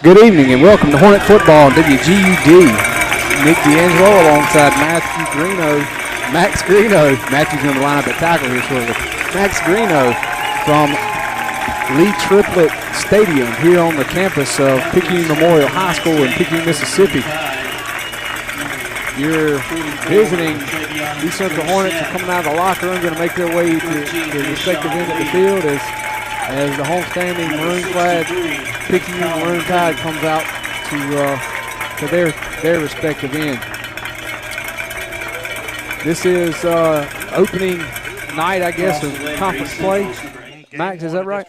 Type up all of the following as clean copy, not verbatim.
Good evening and welcome to Hornet Football on WGUD. Nick D'Angelo alongside Max Greeno. Matthew's going to line up at tackle here shortly. Max Greeno from Lee Triplett Stadium here on the campus of Picayune Memorial High School in Picayune, Mississippi. You're visiting. These Central Hornets are coming out of the locker room, going to make their way to the respective end of the field as the homestanding maroon-clad Picayune Maroon Tide comes out to their respective end. This is opening night, I guess, of conference play. Max, is that right?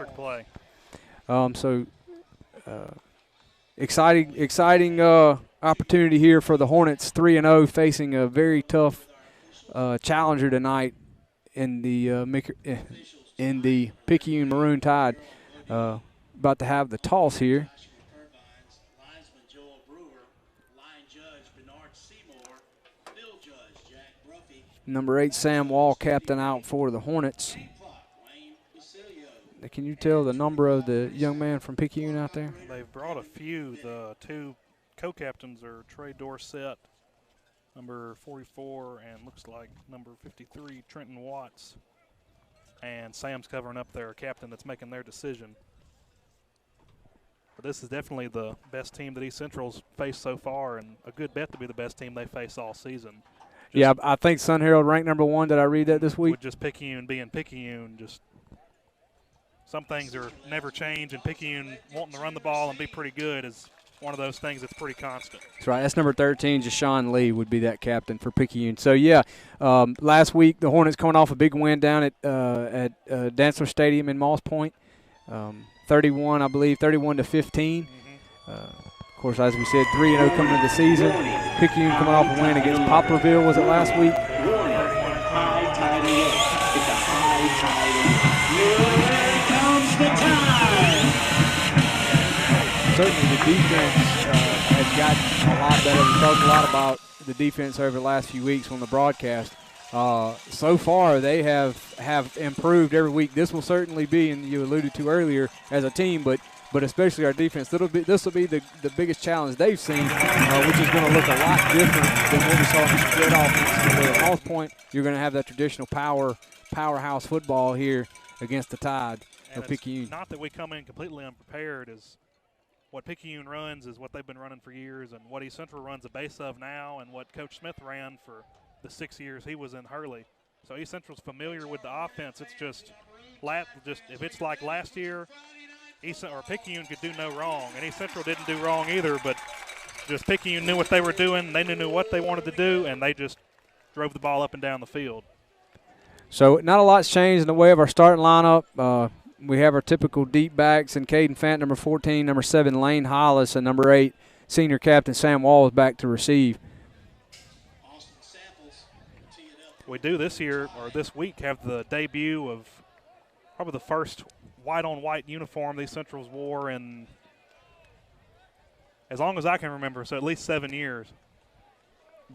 Exciting opportunity here for the Hornets, 3-0, facing a very tough challenger tonight in the Picayune Maroon Tide. About to have the toss here. Number 8, Sam Wall, captain out for the Hornets. Can you tell the number of the young man from Picayune out there? They've brought a few. The two co-captains are Trey Dorsett, number 44, and looks like number 53, Trenton Watts. And Sam's covering up their captain that's making their decision. But this is definitely the best team that East Central's faced so far, and a good bet to be the best team they face all season. Yeah, I think Sun Herald ranked number 1. Did I read that this week? With just Picayune being Picayune, just some things are never change, and Picayune wanting to run the ball and be pretty good is one of those things that's pretty constant. That's right. That's number 13, Jashawn Lee would be that captain for Picayune. So, yeah, last week the Hornets coming off a big win down at Dantzler Stadium in Moss Point, 31, I believe, 31-15. Of course, as we said, 3-0 coming into the season. Picayune coming off a win against Poplarville, was it last week? Certainly the defense has gotten a lot better. We talked a lot about the defense over the last few weeks on the broadcast. So far, they have improved every week. This will certainly be, and you alluded to earlier, as a team, but especially our defense. This will be the biggest challenge they've seen, which is going to look a lot different than what we saw in the spread offense. At North Point, you're going to have that traditional powerhouse football here against the Tide of Picayune. Not that we come in completely unprepared. Is what Picayune runs is what they've been running for years, and what East Central runs a base of now, and what Coach Smith ran for the 6 years he was in Hurley. So East Central's familiar with the offense. It's just if it's like last year, Picayune could do no wrong, and East Central didn't do wrong either, but just Picayune knew what they were doing, they knew what they wanted to do, and they just drove the ball up and down the field. So not a lot's changed in the way of our starting lineup. We have our typical deep backs, and Caden Fant, number 14, number 7, Lane Hollis, and number 8, senior captain Sam Wall is back to receive. We do this week have the debut of probably the first white-on-white uniform these Centrals wore in as long as I can remember, so at least 7 years.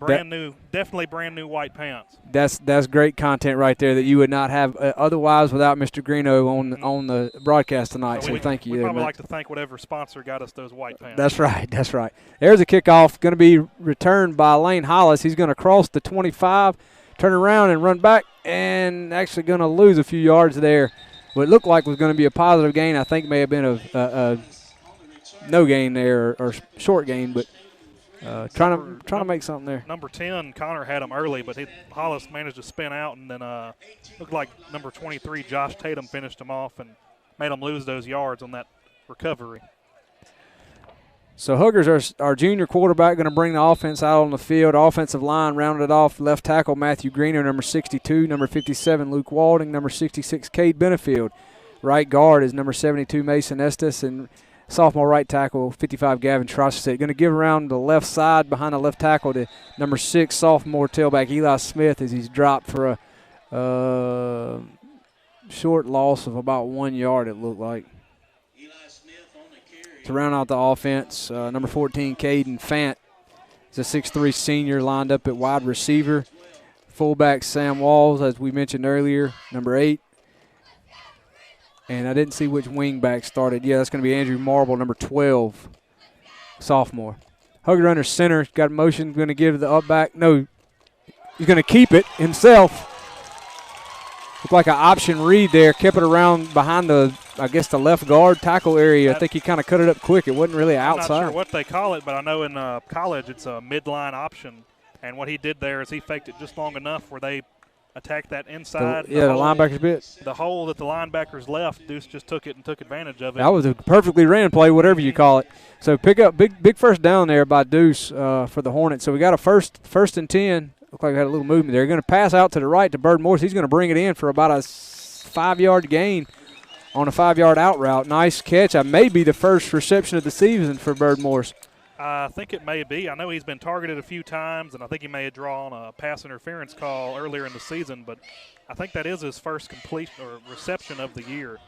Definitely brand new white pants. That's great content right there that you would not have otherwise without Mr. Greeno on the broadcast tonight. So thank you. We'd probably like to thank whatever sponsor got us those white pants. That's right. That's right. There's a kickoff going to be returned by Lane Hollis. He's going to cross the 25, turn around and run back, and actually going to lose a few yards there. What it looked like was going to be a positive gain. I think may have been a no gain there or short gain, but trying to make something there. Number 10, Connor had him early, but Hollis managed to spin out, and then looked like number 23, Josh Tatum, finished him off and made him lose those yards on that recovery. So Huggers, our junior quarterback, going to bring the offense out on the field. Offensive line rounded off left tackle Matthew Greener, number 62, number 57 Luke Walding, number 66 Cade Benefield. Right guard is number 72 Mason Estes, and sophomore right tackle 55 Gavin Trossett. Going to give around the left side behind the left tackle to number 6 sophomore tailback Eli Smith as he's dropped for a short loss of about 1 yard, it looked like. To round out the offense, number 14, Caden Fant, is a 6'3 senior lined up at wide receiver. Fullback Sam Walls, as we mentioned earlier, number 8. And I didn't see which wingback started. Yeah, that's going to be Andrew Marble, number 12. sophomore. Hugger under center, got motion, going to give the up back. No, he's going to keep it himself. Looked like an option read there, kept it around behind the, I guess, the left guard tackle area. I think he kind of cut it up quick. It wasn't really outside. I'm not sure what they call it, but I know in college it's a midline option. And what he did there is he faked it just long enough where they attacked that inside. The linebacker's bit. The hole that the linebackers left, Deuce just took it and took advantage of it. That was a perfectly ran play, whatever you call it. So pick up big first down there by Deuce for the Hornets. So we got a first and 10. Looked like we had a little movement there. Going to pass out to the right to Bird Morris. He's going to bring it in for about a 5-yard gain on a 5-yard out route. Nice catch. That may be the first reception of the season for Bird Morris. I think it may be. I know he's been targeted a few times, and I think he may have drawn a pass interference call earlier in the season, but I think that is his first completion or reception of the year.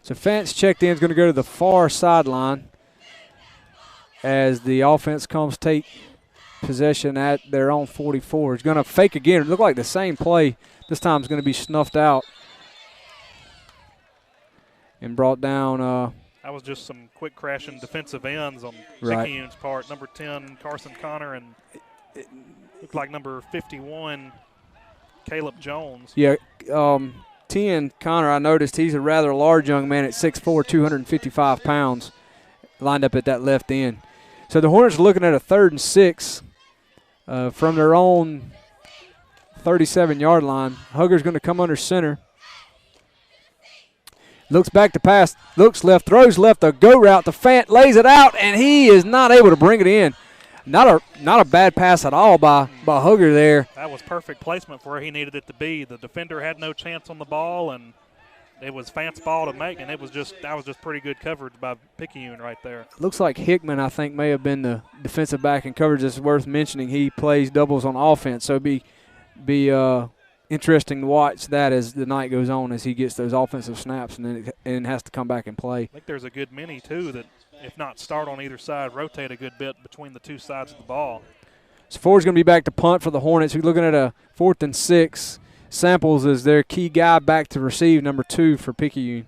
So Fantz checked in, is going to go to the far sideline as the offense comes take possession at their own 44. He's going to fake again. It looked like the same play. This time is going to be snuffed out and brought down. That was just some quick crashing defensive ends on Right. Picayune's part. Number 10, Carson Connor, and looked like number 51, Caleb Jones. Yeah, 10, Connor, I noticed he's a rather large young man at 6'4", 255 pounds, lined up at that left end. So the Hornets are looking at a 3rd and 6 from their own 37-yard line. Hugger's going to come under center. Looks back to pass, looks left, throws left, a go route to Fant, lays it out, and he is not able to bring it in. Not a bad pass at all by Hugger there. That was perfect placement for where he needed it to be. The defender had no chance on the ball, and it was Fant's ball to make, and that was just pretty good coverage by Picayune right there. Looks like Hickman, I think, may have been the defensive back in coverage. It's worth mentioning he plays doubles on offense, so it'd be interesting to watch that as the night goes on, as he gets those offensive snaps and then has to come back and play. I think there's a good many, too, that if not start on either side, rotate a good bit between the two sides of the ball. So Ford's going to be back to punt for the Hornets. We're looking at a 4th and 6. Samples is their key guy back to receive, number 2 for Picayune.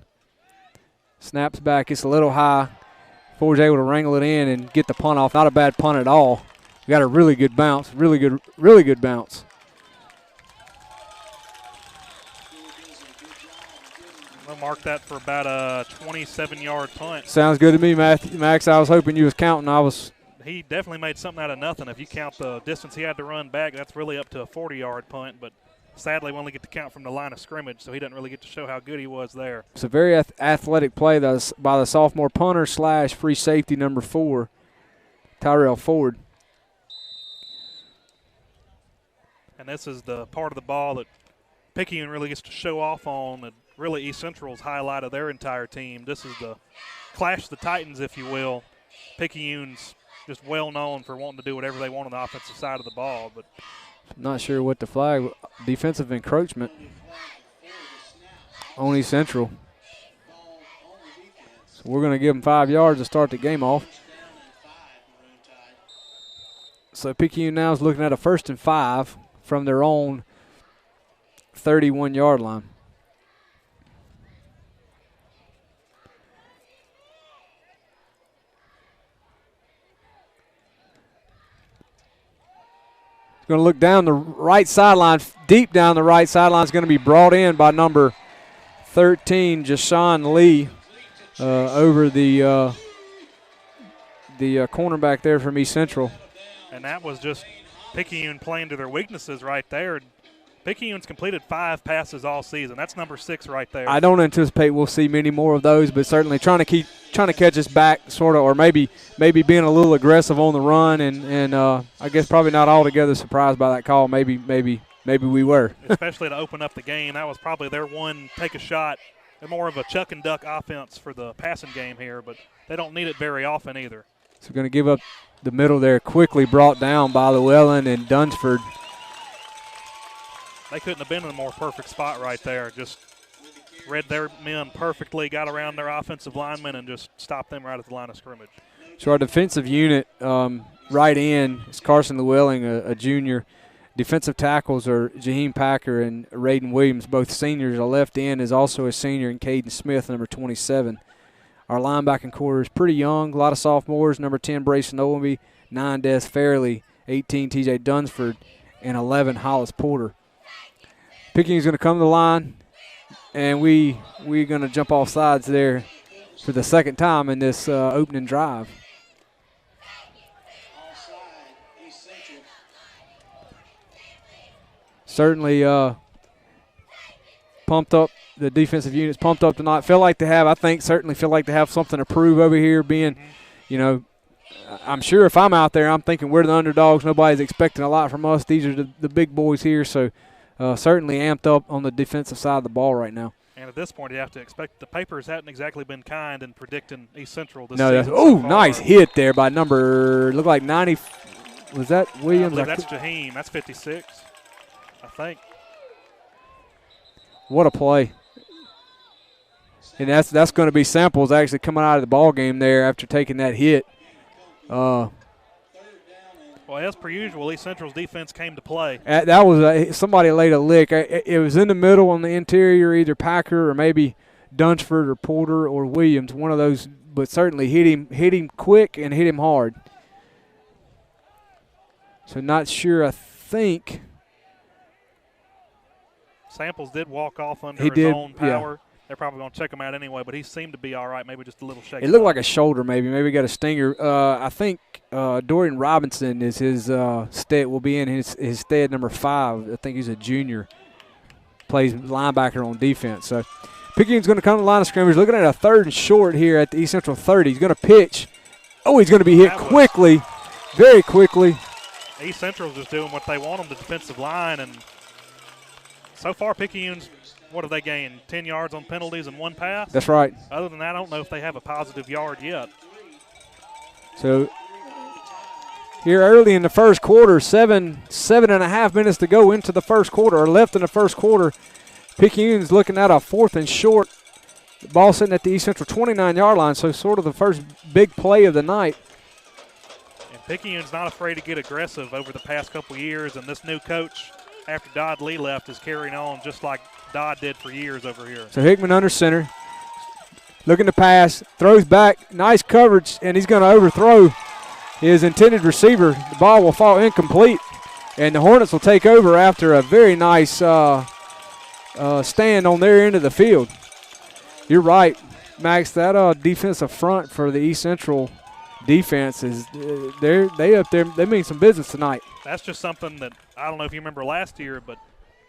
Snaps back. It's a little high. Ford's able to wrangle it in and get the punt off. Not a bad punt at all. We got a really good bounce. Really good bounce. We'll mark that for about a 27-yard punt. Sounds good to me, Max. I was hoping you was counting. He definitely made something out of nothing. If you count the distance he had to run back, that's really up to a 40-yard punt. But sadly, we only get to count from the line of scrimmage, so he doesn't really get to show how good he was there. It's a very athletic play by the sophomore punter / free safety number 4, Tyrell Ford. And this is the part of the ball that Picayune really gets to show off on, and really East Central's highlight of their entire team. This is the clash of the Titans, if you will. Picayune's just well known for wanting to do whatever they want on the offensive side of the ball. But not sure what the flag, defensive encroachment on East Central. So we're going to give them 5 yards to start the game off. So Picayune now is looking at a 1st and 5 from their own 31-yard line. Going to look down the right sideline, deep down the right sideline. Is going to be brought in by number 13, Jashawn Lee, over the cornerback there from East Central. And that was just Picayune playing to their weaknesses right there. Picayune's completed 5 passes all season. That's number 6 right there. I don't anticipate we'll see many more of those, but certainly trying to catch us back, sort of, or maybe being a little aggressive on the run, and I guess probably not altogether surprised by that call. Maybe we were. Especially to open up the game, that was probably their one take a shot. They're more of a chuck and duck offense for the passing game here, but they don't need it very often either. So we're going to give up the middle there, quickly brought down by Llewellyn and Dunsford. They couldn't have been in a more perfect spot right there. Just read their men perfectly, got around their offensive linemen, and just stopped them right at the line of scrimmage. So our defensive unit, right in, is Carson Llewellyn, a junior. Defensive tackles are Jaheim Packer and Raiden Williams, both seniors. Our left end is also a senior, and Caden Smith, number 27. Our linebacking core is pretty young. A lot of sophomores. Number 10, Brayson Owenby. 9, Des Fairley. 18, TJ Dunsford. And 11, Hollis Porter. Picking's going to come to the line, and we're going to jump off sides there for the second time in this opening drive. Certainly pumped up. The defensive unit's pumped up tonight. Certainly feel like they have something to prove over here. Being, I'm sure if I'm out there, I'm thinking we're the underdogs. Nobody's expecting a lot from us. These are the big boys here, so certainly amped up on the defensive side of the ball right now. And at this point, you have to expect the papers hadn't exactly been kind in predicting East Central this season. So nice hit there by looked like 90. Was that Williams? I believe that's Jaheim. That's 56, I think. What a play. And that's going to be Samples actually coming out of the ball game there after taking that hit. Well, as per usual, East Central's defense came to play. That was somebody laid a lick. It was in the middle on the interior, either Packer or maybe Dunsford or Porter or Williams, one of those, but certainly hit him quick and hit him hard. So not sure, I think. Samples did walk off under his own power. Yeah. They're probably going to check him out anyway, but he seemed to be all right, maybe just a little shaky. It looked like a shoulder maybe. Maybe he got a stinger. I think Dorian Robinson is his will be in his stead, number 5. I think he's a junior. Plays linebacker on defense. So Picayune's going to come to the line of scrimmage. Looking at a 3rd and short here at the East Central 30. He's going to pitch. Oh, he's going to be hit quickly, very quickly. East Central's just doing what they want on the defensive line, and so far Picayune's, what have they gained, 10 yards on penalties and 1 pass? That's right. Other than that, I don't know if they have a positive yard yet. So here early in the first quarter, 7.5 minutes to go into the first quarter, or left in the first quarter. Picayune's looking at a 4th and short. The ball sitting at the East Central 29-yard line, so sort of the first big play of the night. And Picayune's not afraid to get aggressive over the past couple years, and this new coach, after Dodd Lee left, is carrying on just like Dodd did for years over here. So Hickman under center, looking to pass, throws back, nice coverage, and he's going to overthrow his intended receiver. The ball will fall incomplete, and the Hornets will take over after a very nice stand on their end of the field. You're right, Max. That defensive front for the East Central defense is they up there. They mean some business tonight. That's just something that I don't know if you remember last year, but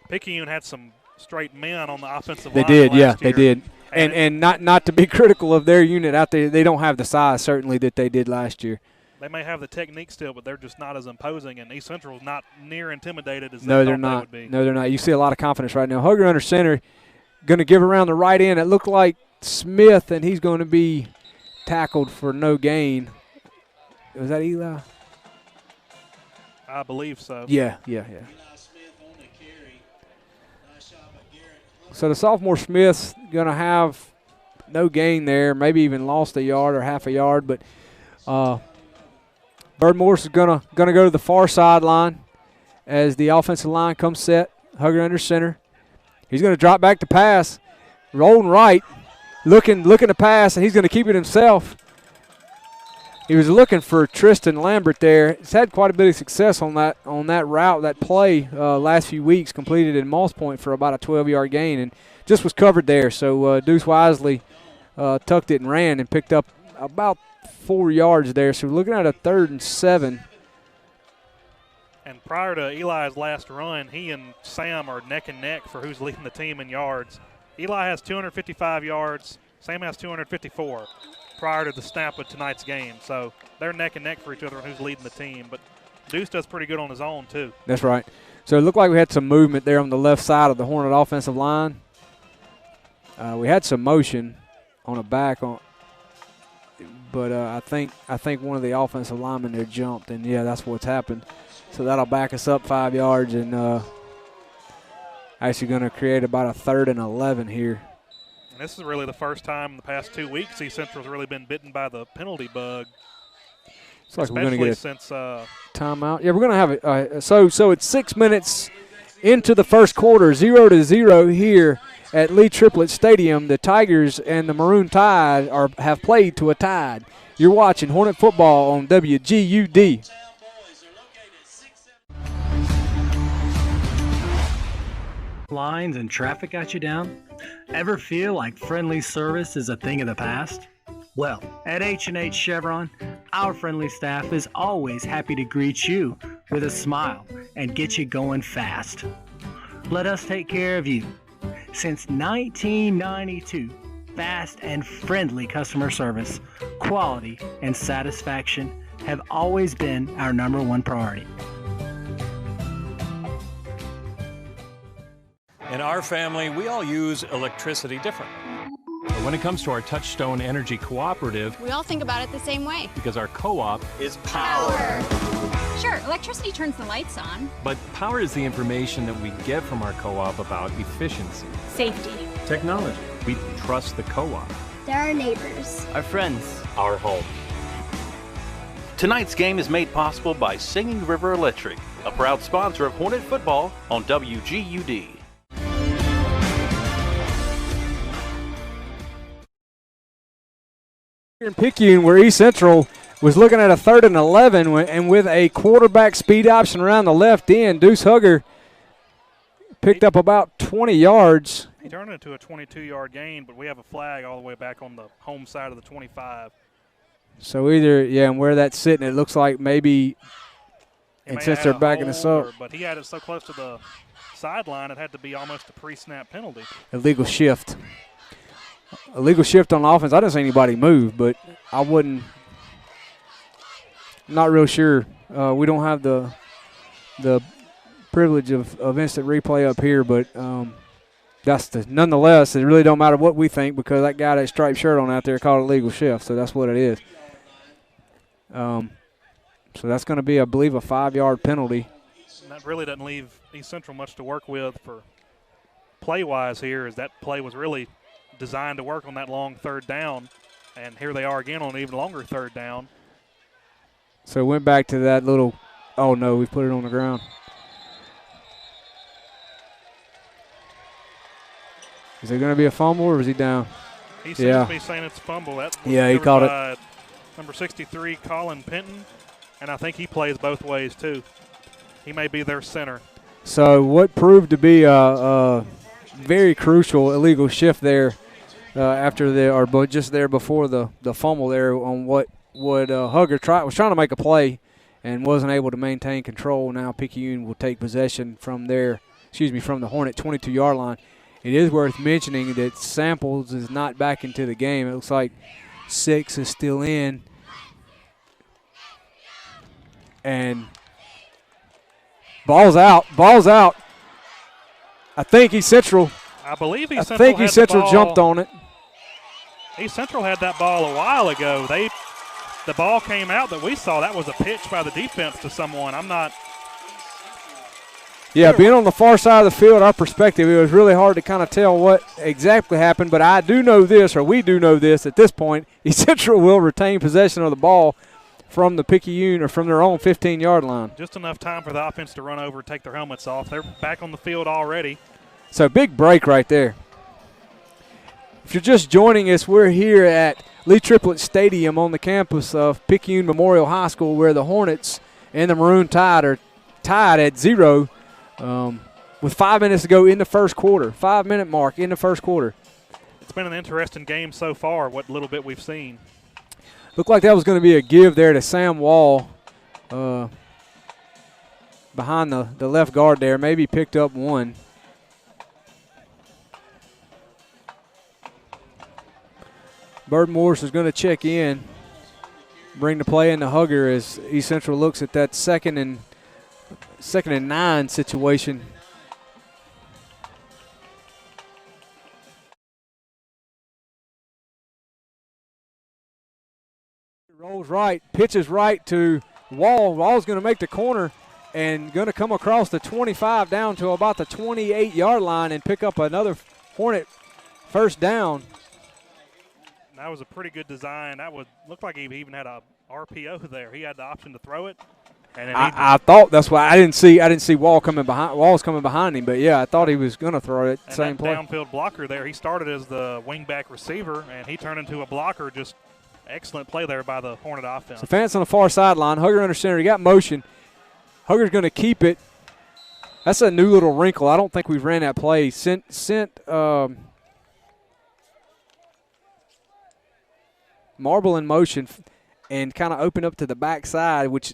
Picayune had some straight men on the offensive line. They did, yeah, they did. And not to be critical of their unit out there, they don't have the size certainly that they did last year. They may have the technique still, but they're just not as imposing, and East Central's not near intimidated as they're they not. would be. No, they're not. You see a lot of confidence right now. Hugger under center, going to give around the right end. It looked like Smith, and he's going to be tackled for no gain. Was that Eli? I believe so. Yeah. So the sophomore Smith's going to have no gain there, maybe even lost a yard or half a yard. But Bird Morris is going to go to the far sideline as the offensive line comes set. Hugger under center. He's going to drop back to pass, rolling right, looking to pass, and he's going to keep it himself. He was looking for Tristan Lambert there. He's had quite a bit of success on that route, that play last few weeks, completed in Moss Point for about a 12-yard gain, and just was covered there. So Deuce Wisely tucked it and ran and picked up about 4 yards there. So we're looking at a 3rd and 7. And prior to Eli's last run, he and Sam are neck and neck for who's leading the team in yards. Eli has 255 yards. Sam has 254. Prior to the snap of tonight's game. So they're neck and neck for each other on who's leading the team. But Deuce does pretty good on his own, too. That's right. So it looked like we had some movement there on the left side of the Hornet offensive line. We had some motion on the back, but I think one of the offensive linemen there jumped, and, yeah, that's what's happened. So that'll back us up 5 yards and actually going to create about a 3rd and 11 here. And this is really the first time in the past 2 weeks East Central's really been bitten by the penalty bug. It's like we're going to get a since timeout. Yeah, we're going to have it. So it's 6 minutes into the first quarter, 0-0 here at Lee Triplett Stadium. The Tigers and the Maroon Tide have played to a tide. You're watching Hornet football on WGUD. Lines and traffic got you down? Ever feel like friendly service is a thing of the past? Well, at H&H Chevron, our friendly staff is always happy to greet you with a smile and get you going fast. Let us take care of you. Since 1992, fast and friendly customer service, quality, and satisfaction have always been our #1 priority. In our family, we all use electricity differently. But when it comes to our Touchstone Energy Cooperative, we all think about it the same way. Because our co-op is power. Sure, electricity turns the lights on. But power is the information that we get from our co-op about efficiency, safety, technology. We trust the co-op. They're our neighbors, our friends, our home. Tonight's game is made possible by Singing River Electric, a proud sponsor of Hornet football on WGUD. In Picayune, where East Central was looking at a 3rd and 11, and with a quarterback speed option around the left end, Deuce Hugger picked up about 20 yards. He turned it into a 22-yard gain, but we have a flag all the way back on the home side of the 25. So either, and where that's sitting, it looks like maybe, and since they're backing us up. But he had it so close to the sideline, it had to be almost a pre-snap penalty. Illegal shift. Illegal shift on offense. I didn't see anybody move, but I wouldn't. Not real sure. We don't have the privilege of instant replay up here, but nonetheless, it really don't matter what we think because that guy that striped shirt on out there called a legal shift, so that's what it is. So that's going to be, I believe, a 5-yard penalty. And that really doesn't leave East Central much to work with for play-wise here, as that play was really designed to work on that long 3rd down, and here they are again on an even longer 3rd down. So it went back to that little, oh no, we put it on the ground. Is it going to be a fumble or is he down? He seems to be saying it's a fumble. He called it. Number 63, Colin Penton, and I think he plays both ways too. He may be their center. So what proved to be a very crucial illegal shift there but just there before the fumble there on what Hugger was trying to make a play and wasn't able to maintain control. Now Picayune will take possession from the Hornet 22-yard line. It is worth mentioning that Samples is not back into the game. It looks like 6 is still in. And ball's out. I think East Central. I believe East Central jumped on it. East Central had that ball a while ago. The ball came out that we saw. That was a pitch by the defense to someone. I'm not. Yeah, being on the far side of the field, our perspective, it was really hard to kind of tell what exactly happened. But I do know this, or we do know this at this point, East Central will retain possession of the ball from the Picayune or from their own 15-yard line. Just enough time for the offense to run over and take their helmets off. They're back on the field already. So big break right there. If you're just joining us, we're here at Lee Triplett Stadium on the campus of Picayune Memorial High School, where the Hornets and the Maroon Tide are tied at 0 with 5 minutes to go in the first quarter. 5-minute mark in the first quarter. It's been an interesting game so far, what little bit we've seen. Looked like that was going to be a give there to Sam Wall behind the left guard there. Maybe picked up one. Bird Morris is going to check in, bring the play into Hugger as East Central looks at that second and 9 situation. Rolls right, pitches right to Wall. Wall's going to make the corner and going to come across the 25 down to about the 28-yard line and pick up another Hornet first down. That was a pretty good design. Looked like he even had a RPO there. He had the option to throw it, And then I thought that's why I didn't see Walls coming behind him, but yeah, I thought he was going to throw it same play. Downfield blocker there. He started as the wingback receiver, and he turned into a blocker. Just excellent play there by the Hornet offense. So Fance on the far sideline. Hugger under center. He got motion. Hugger's going to keep it. That's a new little wrinkle. I don't think we've ran that play. Sent Marble in motion and kind of open up to the backside, which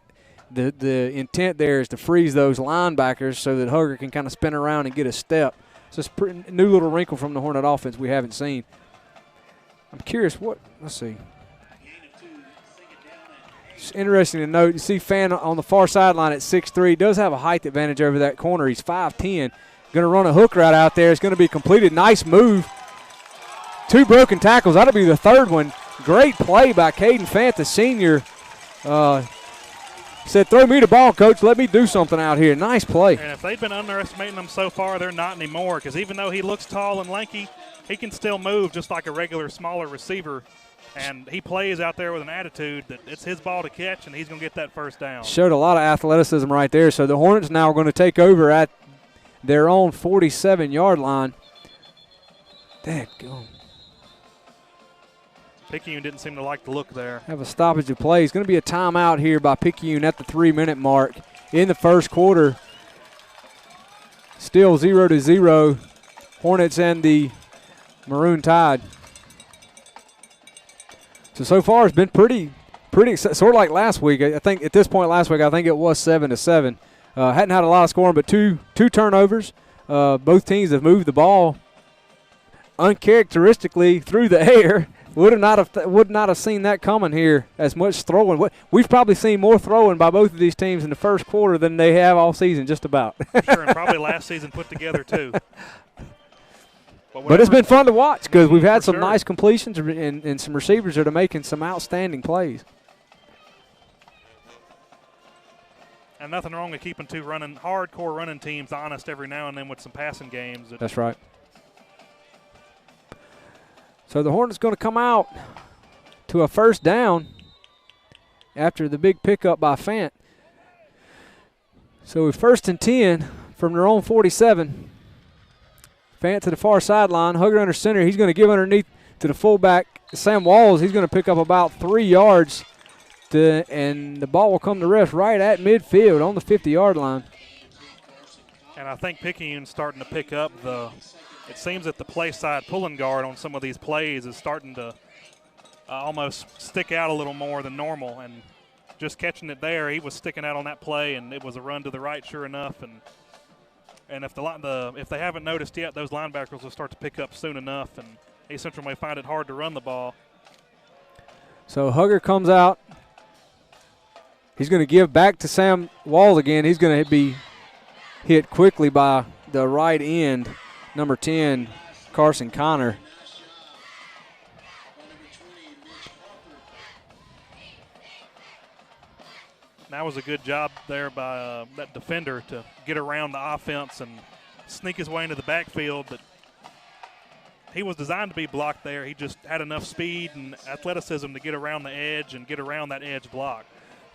the intent there is to freeze those linebackers so that Hugger can kind of spin around and get a step. So it's a new little wrinkle from the Hornet offense we haven't seen. I'm curious let's see. It's interesting to note, you see Fan on the far sideline at 6'3", does have a height advantage over that corner. He's 5'10", going to run a hook route out there. It's going to be completed. Nice move. 2 broken tackles. That'll be the third one. Great play by Caden Fant, the senior. Said, throw me the ball, coach. Let me do something out here. Nice play. And if they've been underestimating him so far, they're not anymore, because even though he looks tall and lanky, he can still move just like a regular smaller receiver. And he plays out there with an attitude that it's his ball to catch, and he's going to get that first down. Showed a lot of athleticism right there. So the Hornets now are going to take over at their own 47-yard line. Dadgum. Picayune didn't seem to like the look there. Have a stoppage of play. It's going to be a timeout here by Picayune at the 3-minute mark in the first quarter. Still 0-0. Hornets and the Maroon Tide. So far it's been pretty sort of like last week. I think at this point last week I think it was 7-7. Hadn't had a lot of scoring, but two turnovers. Both teams have moved the ball uncharacteristically through the air. Would not have seen that coming here. As much throwing. We've probably seen more throwing by both of these teams in the first quarter than they have all season, just about. Sure, and probably last season put together too. But it's been fun to watch because we've had some sure. nice completions and some receivers that are making some outstanding plays. And nothing wrong with keeping two hardcore running teams honest every now and then with some passing games. That's right. So the Hornets going to come out to a first down after the big pickup by Fant. So 1st and 10 from their own 47. Fant to the far sideline. Hugger under center. He's going to give underneath to the fullback, Sam Walls. He's going to pick up about 3 yards, and the ball will come to rest right at midfield on the 50-yard line. And I think Picayune's starting to pick up it seems that the play side pulling guard on some of these plays is starting to almost stick out a little more than normal. And just catching it there, he was sticking out on that play, and it was a run to the right, sure enough. And if they haven't noticed yet, those linebackers will start to pick up soon enough, and East Central may find it hard to run the ball. So Hugger comes out. He's going to give back to Sam Walls again. He's going to be hit quickly by the right end, number 10, Carson Connor. That was a good job there by that defender to get around the offense and sneak his way into the backfield. But he was designed to be blocked there. He just had enough speed and athleticism to get around the edge and get around that edge block.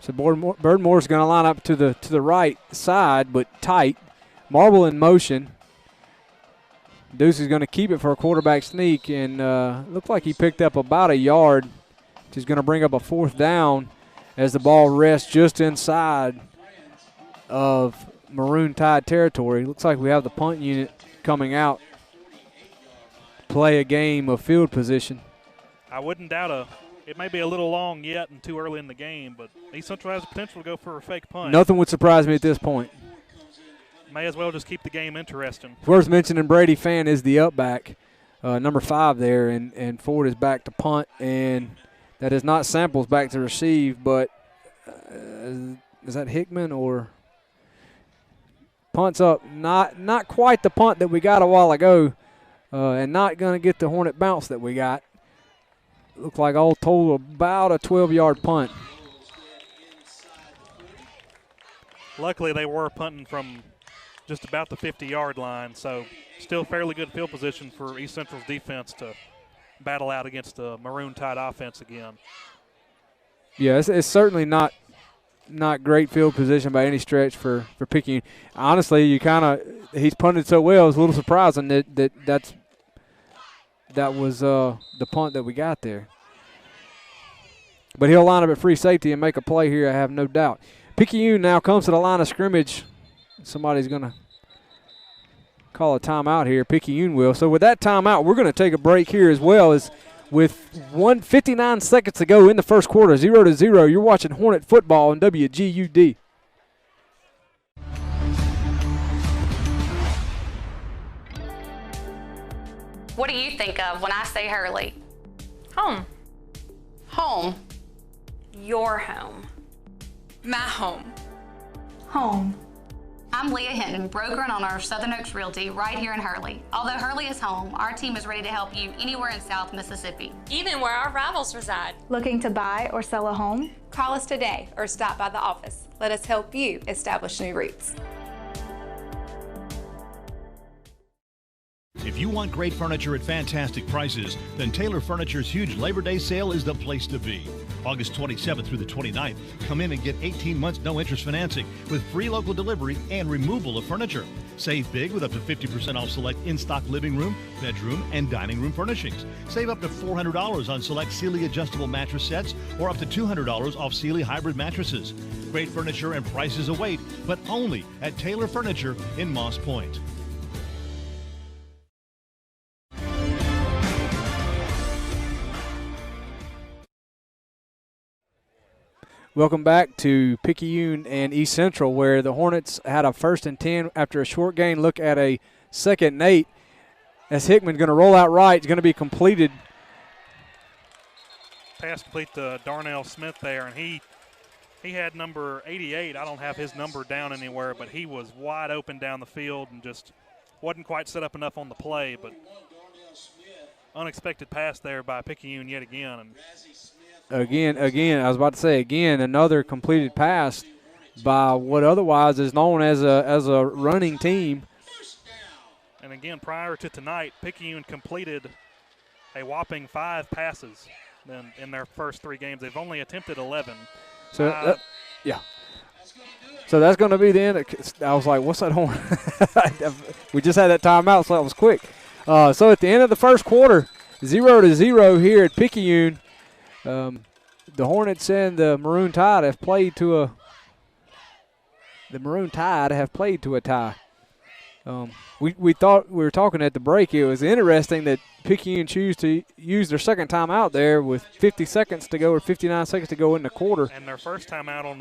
So Birdmore's going to line up to the right side, but tight. Marble in motion. Deuce is going to keep it for a quarterback sneak, and looked like he picked up about a yard, which is going to bring up a 4th down as the ball rests just inside of Maroon Tide territory. Looks like we have the punt unit coming out to play a game of field position. I wouldn't doubt it may be a little long yet and too early in the game, but East Central has the potential to go for a fake punt. Nothing would surprise me at this point. May as well just keep the game interesting. It's worth mentioning Brady Fan is the up back, number 5 there, and Ford is back to punt, and that is not Samples back to receive, but is that Hickman or punts up? Not quite the punt that we got a while ago, and not going to get the Hornet bounce that we got. Looked like all told about a 12-yard punt. Luckily, they were punting from just about the 50-yard line, so still fairly good field position for East Central's defense to battle out against the Maroon Tide offense again. Yeah, it's certainly not not great field position by any stretch for Picayune. Honestly, he's punted so well. It's a little surprising that was the punt that we got there. But he'll line up at free safety and make a play here, I have no doubt. Picayune now comes to the line of scrimmage. Somebody's going to call a timeout here. Picayune will. So with that timeout, we're going to take a break here as well, as with 59 seconds to go in the first quarter, 0-0. You're watching Hornet football on WGUD. What do you think of when I say Hurley? Home. Home. Your home. My home. Home. I'm Leah Hinton, broker and owner of Southern Oaks Realty right here in Hurley. Although Hurley is home, our team is ready to help you anywhere in South Mississippi. Even where our rivals reside. Looking to buy or sell a home? Call us today or stop by the office. Let us help you establish new roots. If you want great furniture at fantastic prices, then Taylor Furniture's huge Labor Day sale is the place to be. August 27th through the 29th, come in and get 18 months no interest financing with free local delivery and removal of furniture. Save big with up to 50% off select in-stock living room, bedroom, and dining room furnishings. Save up to $400 on select Sealy adjustable mattress sets or up to $200 off Sealy hybrid mattresses. Great furniture and prices await, but only at Taylor Furniture in Moss Point. Welcome back to Picayune and East Central, where the Hornets had a 1st and 10 after a short gain. Look at a 2nd and 8. As Hickman's going to roll out right, it's going to be completed. Pass complete to Darnell Smith there, and he had number 88. I don't have his number down anywhere, but he was wide open down the field and just wasn't quite set up enough on the play. But unexpected pass there by Picayune yet again. And Again, I was about to say another completed pass by what otherwise is known as a running team. And again, prior to tonight, Picayune completed a whopping 5 passes in their first 3 games. They've only attempted 11. So, yeah. So that's going to be the end. I was like, what's that horn? We just had that timeout, so that was quick. So at the end of the first quarter, 0-0 here at Picayune. The Hornets and the Maroon Tide have played to a tie. We thought we were talking at the break. It was interesting that Picayune choose to use their second time out there with 50 seconds to go or 59 seconds to go in the quarter. And their first time out on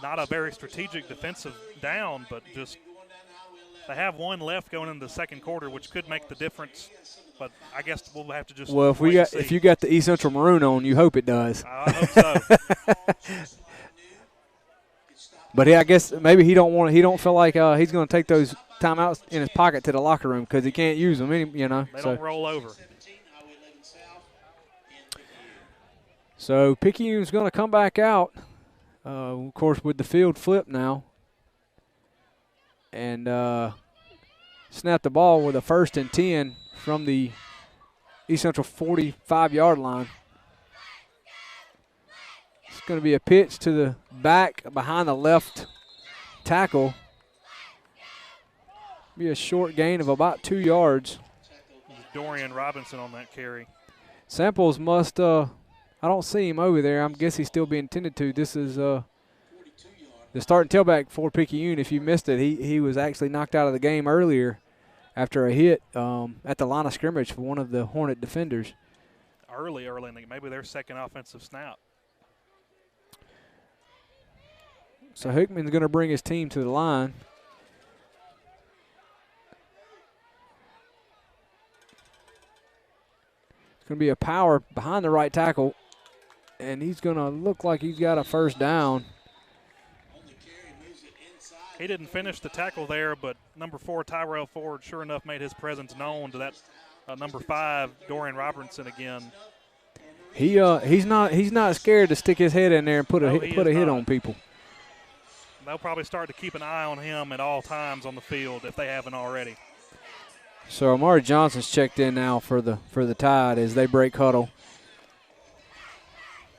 not a very strategic defensive down, but just they have one left going into the second quarter, which could make the difference. But I guess we'll have to just if you got the East Central Maroon on, you hope it does. I hope so. But I guess maybe he don't feel like he's going to take those timeouts in his pocket to the locker room because he can't use them. They don't roll over. So Picayune's going to come back out, of course, with the field flip now, and snap the ball with a 1st and 10 from the East Central 45-yard line. It's going to be a pitch to the back behind the left tackle. Be a short gain of about 2 yards. Dorian Robinson on that carry. Samples must, I don't see him over there. I guess he's still being tended to. This is the starting tailback for Picayune. If you missed it, he was actually knocked out of the game earlier after a hit at the line of scrimmage for one of the Hornet defenders. Early in the maybe their second offensive snap. So Hickman's going to bring his team to the line. It's going to be a power behind the right tackle, and he's going to look like he's got a 1st down. He didn't finish the tackle there, but number 4, Tyrell Ford, sure enough, made his presence known to that number 5, Dorian Robertson again. He's not scared to stick his head in there and put a hit on people. They'll probably start to keep an eye on him at all times on the field if they haven't already. So Amari Johnson's checked in now for the Tide as they break huddle.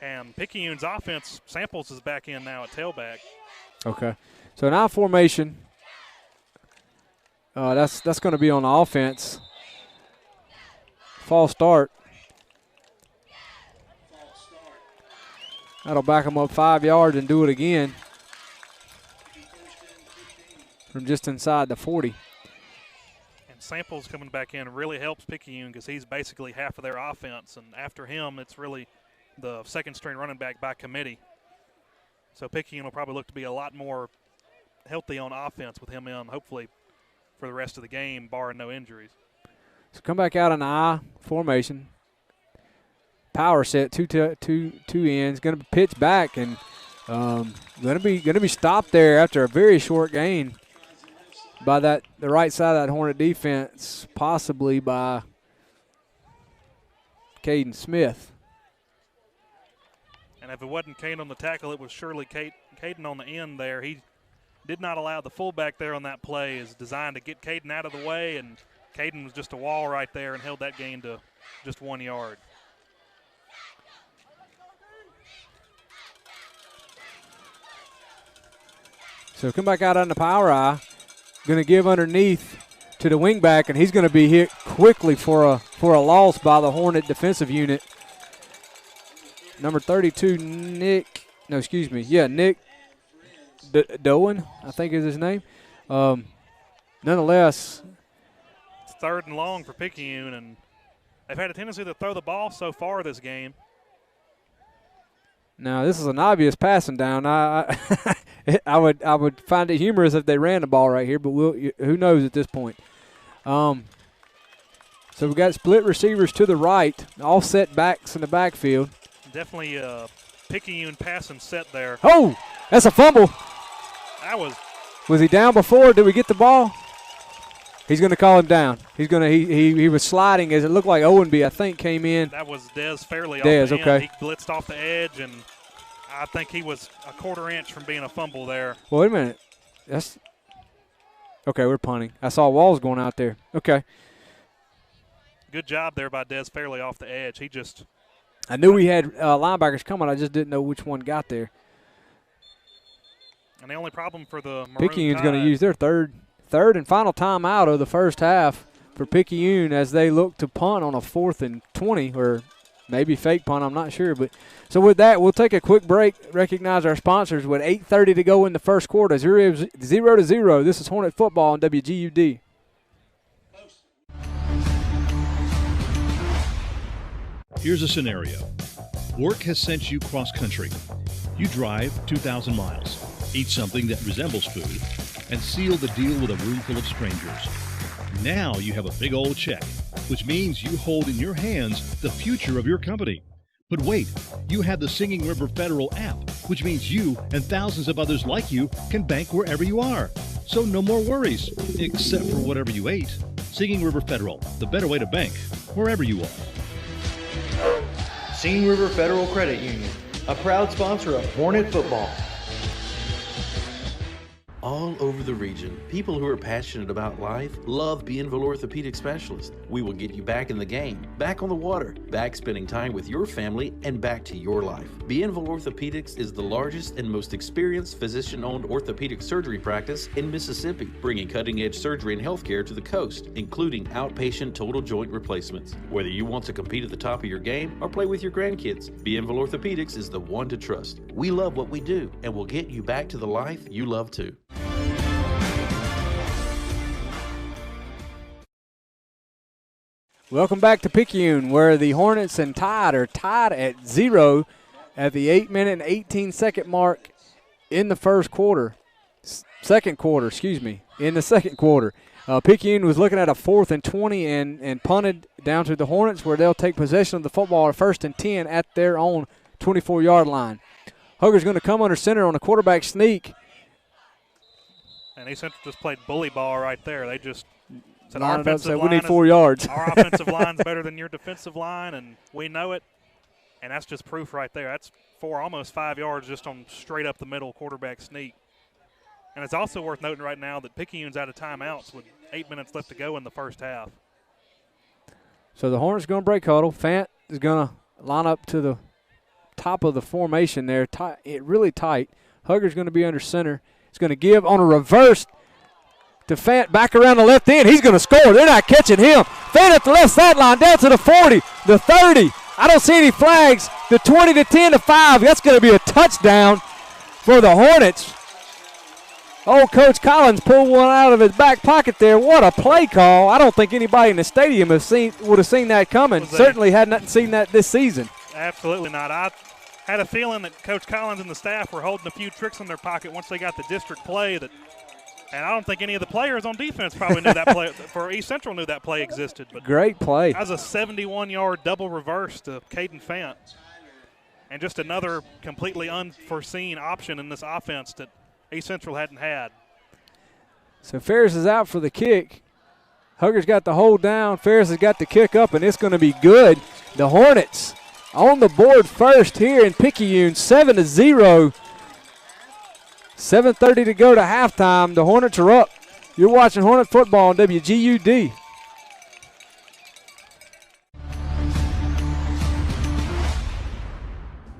And Picayune's offense, Samples is back in now at tailback. Okay. So now formation. That's going to be on the offense. False start. That'll back them up 5 yards and do it again from just inside the 40. And Samples coming back in really helps Picayune because he's basically half of their offense. And after him, it's really the second-string running back by committee. So Picayune will probably look to be a lot more healthy on offense with him in, hopefully, for the rest of the game, barring no injuries. So come back out in the I formation. Power set, two ends. Going to pitch back and going to be stopped there after a very short gain by the right side of that Hornet defense, possibly by Caden Smith. And if it wasn't Caden on the tackle, it was surely Caden on the end there. He did not allow the fullback there on that play. Is designed to get Caden out of the way, and Caden was just a wall right there and held that gain to just 1 yard. So come back out on the power eye. Going to give underneath to the wingback, and he's going to be hit quickly for a loss by the Hornet defensive unit. Number 32, Nick Doan, I think is his name. Nonetheless, it's 3rd and long for Picayune, and they've had a tendency to throw the ball so far this game. Now this is an obvious passing down. I would find it humorous if they ran the ball right here, but who knows at this point. So we got split receivers to the right, offset backs in the backfield. Definitely Picayune passing set there. Oh, that's a fumble. That was he down before? Did we get the ball? He's going to call him down. He was sliding as it looked like Owenby, I think, came in. That was Des Fairley off the okay. end. He blitzed off the edge, and I think he was a 1/4 inch from being a fumble there. Well, wait a minute. That's okay, we're punting. I saw Walls going out there. Okay. Good job there by Des Fairley off the edge. I knew we had linebackers coming. I just didn't know which one got there. And the only problem for the Maroon Picayune's going to Tide, use their third and final timeout of the first half for Picayune as they look to punt on a 4th and 20, or maybe fake punt, I'm not sure. But so with that, we'll take a quick break, recognize our sponsors with 8:30 to go in the first quarter. 0-0. This is Hornet football on WGUD. Here's a scenario. Work has sent you cross-country. You drive 2,000 miles, eat something that resembles food, and seal the deal with a room full of strangers. Now you have a big old check, which means you hold in your hands the future of your company. But wait, you have the Singing River Federal app, which means you and thousands of others like you can bank wherever you are. So no more worries, except for whatever you ate. Singing River Federal, the better way to bank, wherever you are. Singing River Federal Credit Union, a proud sponsor of Hornet football. All over the region, people who are passionate about life love Bienville Orthopedic Specialist. We will get you back in the game, back on the water, back spending time with your family, and back to your life. Bienville Orthopedics is the largest and most experienced physician-owned orthopedic surgery practice in Mississippi, bringing cutting-edge surgery and healthcare to the coast, including outpatient total joint replacements. Whether you want to compete at the top of your game or play with your grandkids, Bienville Orthopedics is the one to trust. We love what we do, and we'll get you back to the life you love too. Welcome back to Picayune, where the Hornets and Tide are tied at 0 at the 8-minute and 18-second mark in the first quarter. Second quarter. In the second quarter. Picayune was looking at a 4th and 20 and punted down to the Hornets, where they'll take possession of the football at 1st and 10 at their own 24-yard line. Hugger's going to come under center on a quarterback sneak. And East Central just played bully ball right there. They just said Line our it up, offensive said, line we need 4 yards. Our offensive line's better than your defensive line, and we know it. And that's just proof right there. That's almost 5 yards just on straight up the middle quarterback sneak. And it's also worth noting right now that Picayune's out of timeouts with 8 minutes left to go in the first half. So the Hornets going to break huddle. Fant is going to line up to top of the formation there, really tight. Hugger's going to be under center. He's going to give on a reverse to Fant, back around the left end. He's going to score. They're not catching him. Fant at the left sideline, down to the 40, the 30. I don't see any flags. The 20 to 10 to 5. That's going to be a touchdown for the Hornets. Oh, Coach Collins pulled one out of his back pocket there. What a play call. I don't think anybody in the stadium would have seen that coming. Certainly had not seen that this season. Absolutely not. I had a feeling that Coach Collins and the staff were holding a few tricks in their pocket once they got the district play. And I don't think any of the players on defense probably knew that play. For East Central knew that play existed. But great play. That was a 71-yard double reverse to Caden Fant. And just another completely unforeseen option in this offense that East Central hadn't had. So Ferris is out for the kick. Hugger's got the hold down. Ferris has got the kick up, and it's going to be good. The Hornets on the board first here in Picayune, 7-0. 7:30 to go to halftime. The Hornets are up. You're watching Hornet football on WGUD.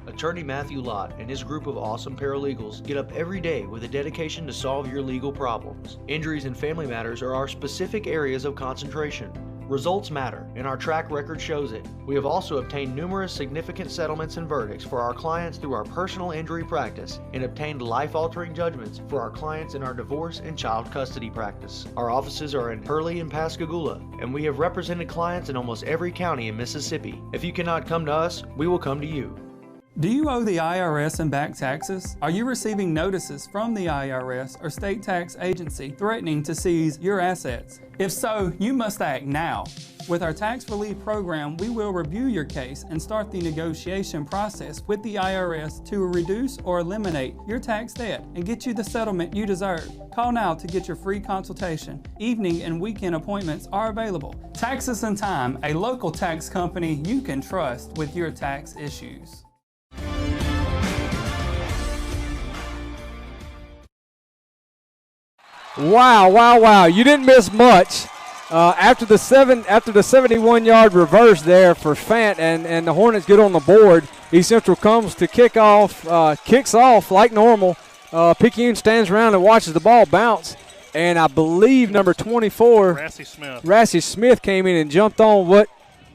Attorney Matthew Lott and his group of awesome paralegals get up every day with a dedication to solve your legal problems. Injuries and family matters are our specific areas of concentration. Results matter, and our track record shows it. We have also obtained numerous significant settlements and verdicts for our clients through our personal injury practice and obtained life-altering judgments for our clients in our divorce and child custody practice. Our offices are in Hurley and Pascagoula, and we have represented clients in almost every county in Mississippi. If you cannot come to us, we will come to you. Do you owe the IRS and back taxes? Are you receiving notices from the IRS or state tax agency threatening to seize your assets? If so, you must act now. With our tax relief program, we will review your case and start the negotiation process with the IRS to reduce or eliminate your tax debt and get you the settlement you deserve. Call now to get your free consultation. Evening and weekend appointments are available. Taxes and Time, a local tax company you can trust with your tax issues. Wow. You didn't miss much. After the 71-yard reverse there for Fant and the Hornets get on the board, East Central comes to kicks off like normal. Picayune stands around and watches the ball bounce. And I believe number 24, Rassie Smith came in and jumped on what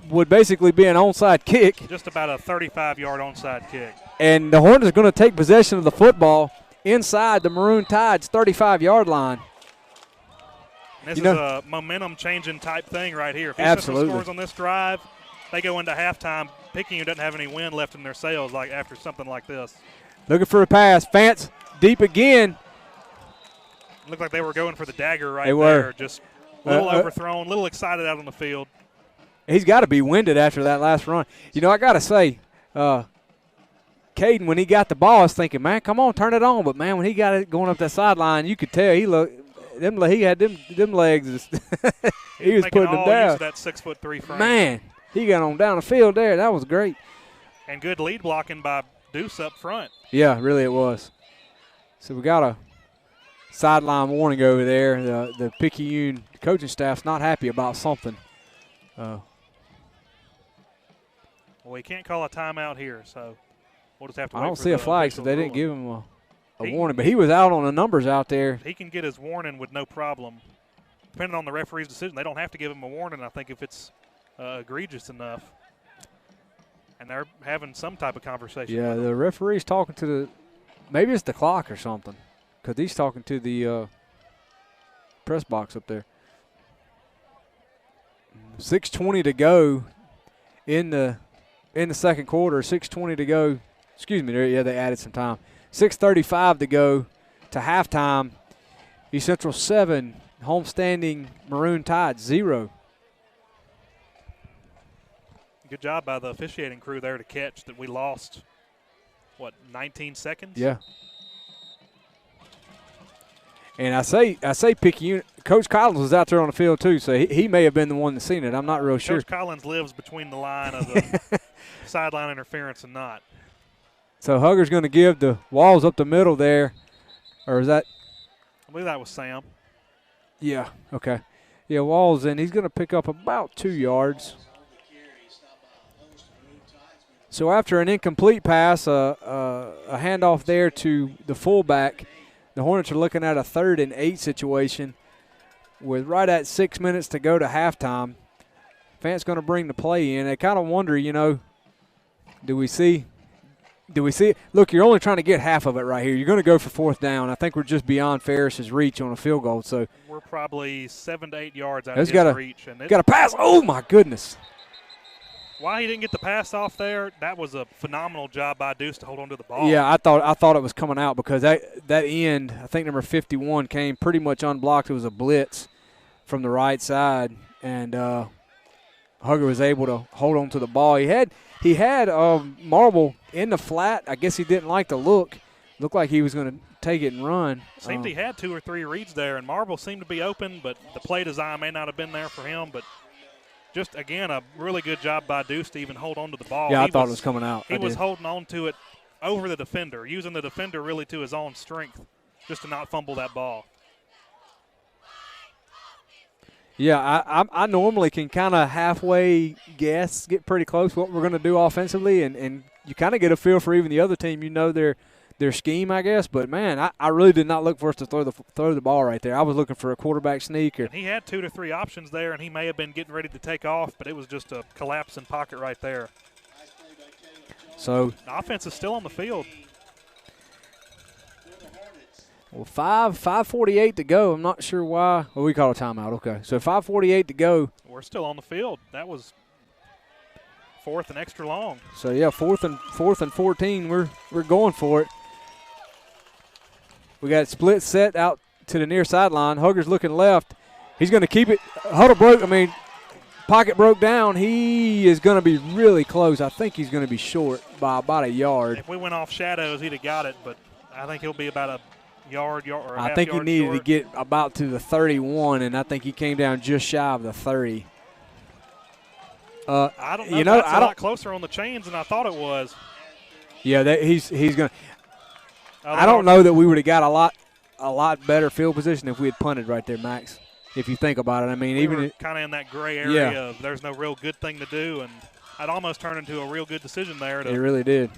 would basically be an onside kick. Just about a 35-yard onside kick. And the Hornets are going to take possession of the football inside the Maroon Tide's 35-yard line. This is a momentum-changing type thing right here. If East Central scores on this drive, they go into halftime. Picayune doesn't have any wind left in their sails after something like this. Looking for a pass. Fant's deep again. Looked like they were going for the dagger right they were. there. Just a little overthrown, a little excited out on the field. He's got to be winded after that last run. I got to say, Caden, when he got the ball, I was thinking, man, come on, turn it on. But, man, when he got it going up that sideline, you could tell he had them legs. He was putting them down. That 6'3" frame. Man, he got on down the field there. That was great. And good lead blocking by Deuce up front. Yeah, really it was. So we got a sideline warning over there. The Picayune coaching staff's not happy about something. Well, we can't call a timeout here, so we'll just have to wait. I don't see a flag, so they didn't give him a warning. But he he was out on the numbers out there. He can get his warning with no problem. Depending on the referee's decision, they don't have to give him a warning, I think, if it's egregious enough. And they're having some type of conversation. Yeah, the referee's talking to maybe it's the clock or something, because he's talking to the press box up there. 6:20 to go in the second quarter. 6:20 to go. Excuse me. Yeah, they added some time. 6:35 to go to halftime. East Central 7, homestanding Maroon Tide 0. Good job by the officiating crew there to catch that we lost, 19 seconds? Yeah. And I say Picayune. Coach Collins was out there on the field too, so he may have been the one that seen it. I'm not real sure. Coach Collins lives between the line of the sideline interference and not. So Hugger's going to give the Walls up the middle there, or is that? I believe that was Sam. Yeah. Okay. Yeah, Walls, and he's going to pick up about 2 yards. So after an incomplete pass, a handoff there to the fullback, the Hornets are looking at a 3rd and 8 situation with right at 6 minutes to go to halftime. Fant's going to bring the play in. I kind of wonder, do we see it? Look, you're only trying to get half of it right here. You're going to go for 4th down. I think we're just beyond Ferris's reach on a field goal. So we're probably 7 to 8 yards out of his reach. And got a pass. Oh, my goodness. Why he didn't get the pass off there, that was a phenomenal job by Deuce to hold on to the ball. Yeah, I thought it was coming out because that end, I think number 51 came pretty much unblocked. It was a blitz from the right side, and Hugger was able to hold on to the ball. He had Marble in the flat. I guess he didn't like the look. Looked like he was going to take it and run. Seemed he had 2 or 3 reads there, and Marble seemed to be open, but the play design may not have been there for him, but just, again, a really good job by Deuce to even hold on to the ball. Yeah, I thought it was coming out. He was holding on to it over the defender, using the defender really to his own strength just to not fumble that ball. Yeah, I normally can kind of halfway guess, get pretty close what we're going to do offensively, and you kind of get a feel for even the other team. Their scheme, I guess. But, man, I really did not look for us to throw the ball right there. I was looking for a quarterback sneak. And he had 2 to 3 options there, and he may have been getting ready to take off, but it was just a collapsing pocket right there. So the offense is still on the field. Well, 5:48 to go. I'm not sure why. Well, we call a timeout. Okay. So 5:48 to go. We're still on the field. That was 4th and extra long. So, yeah, 4th and 14. We're going for it. We got split set out to the near sideline. Hugger's looking left. He's going to keep it. Pocket broke down. He is going to be really close. I think he's going to be short by about a yard. If we went off shadows, he'd have got it, but I think he'll be about a yard or a I think he needed short. to get about to the 31, and I think he came down just shy of the 30. I don't know. That's a lot closer on the chains than I thought it was. Yeah, he's going to. I don't know that we would have got a lot better field position if we had punted right there, Max. If you think about it, I mean, we even were kind of in that gray area of there's no real good thing to do, and I'd almost turned into a real good decision there. It really did.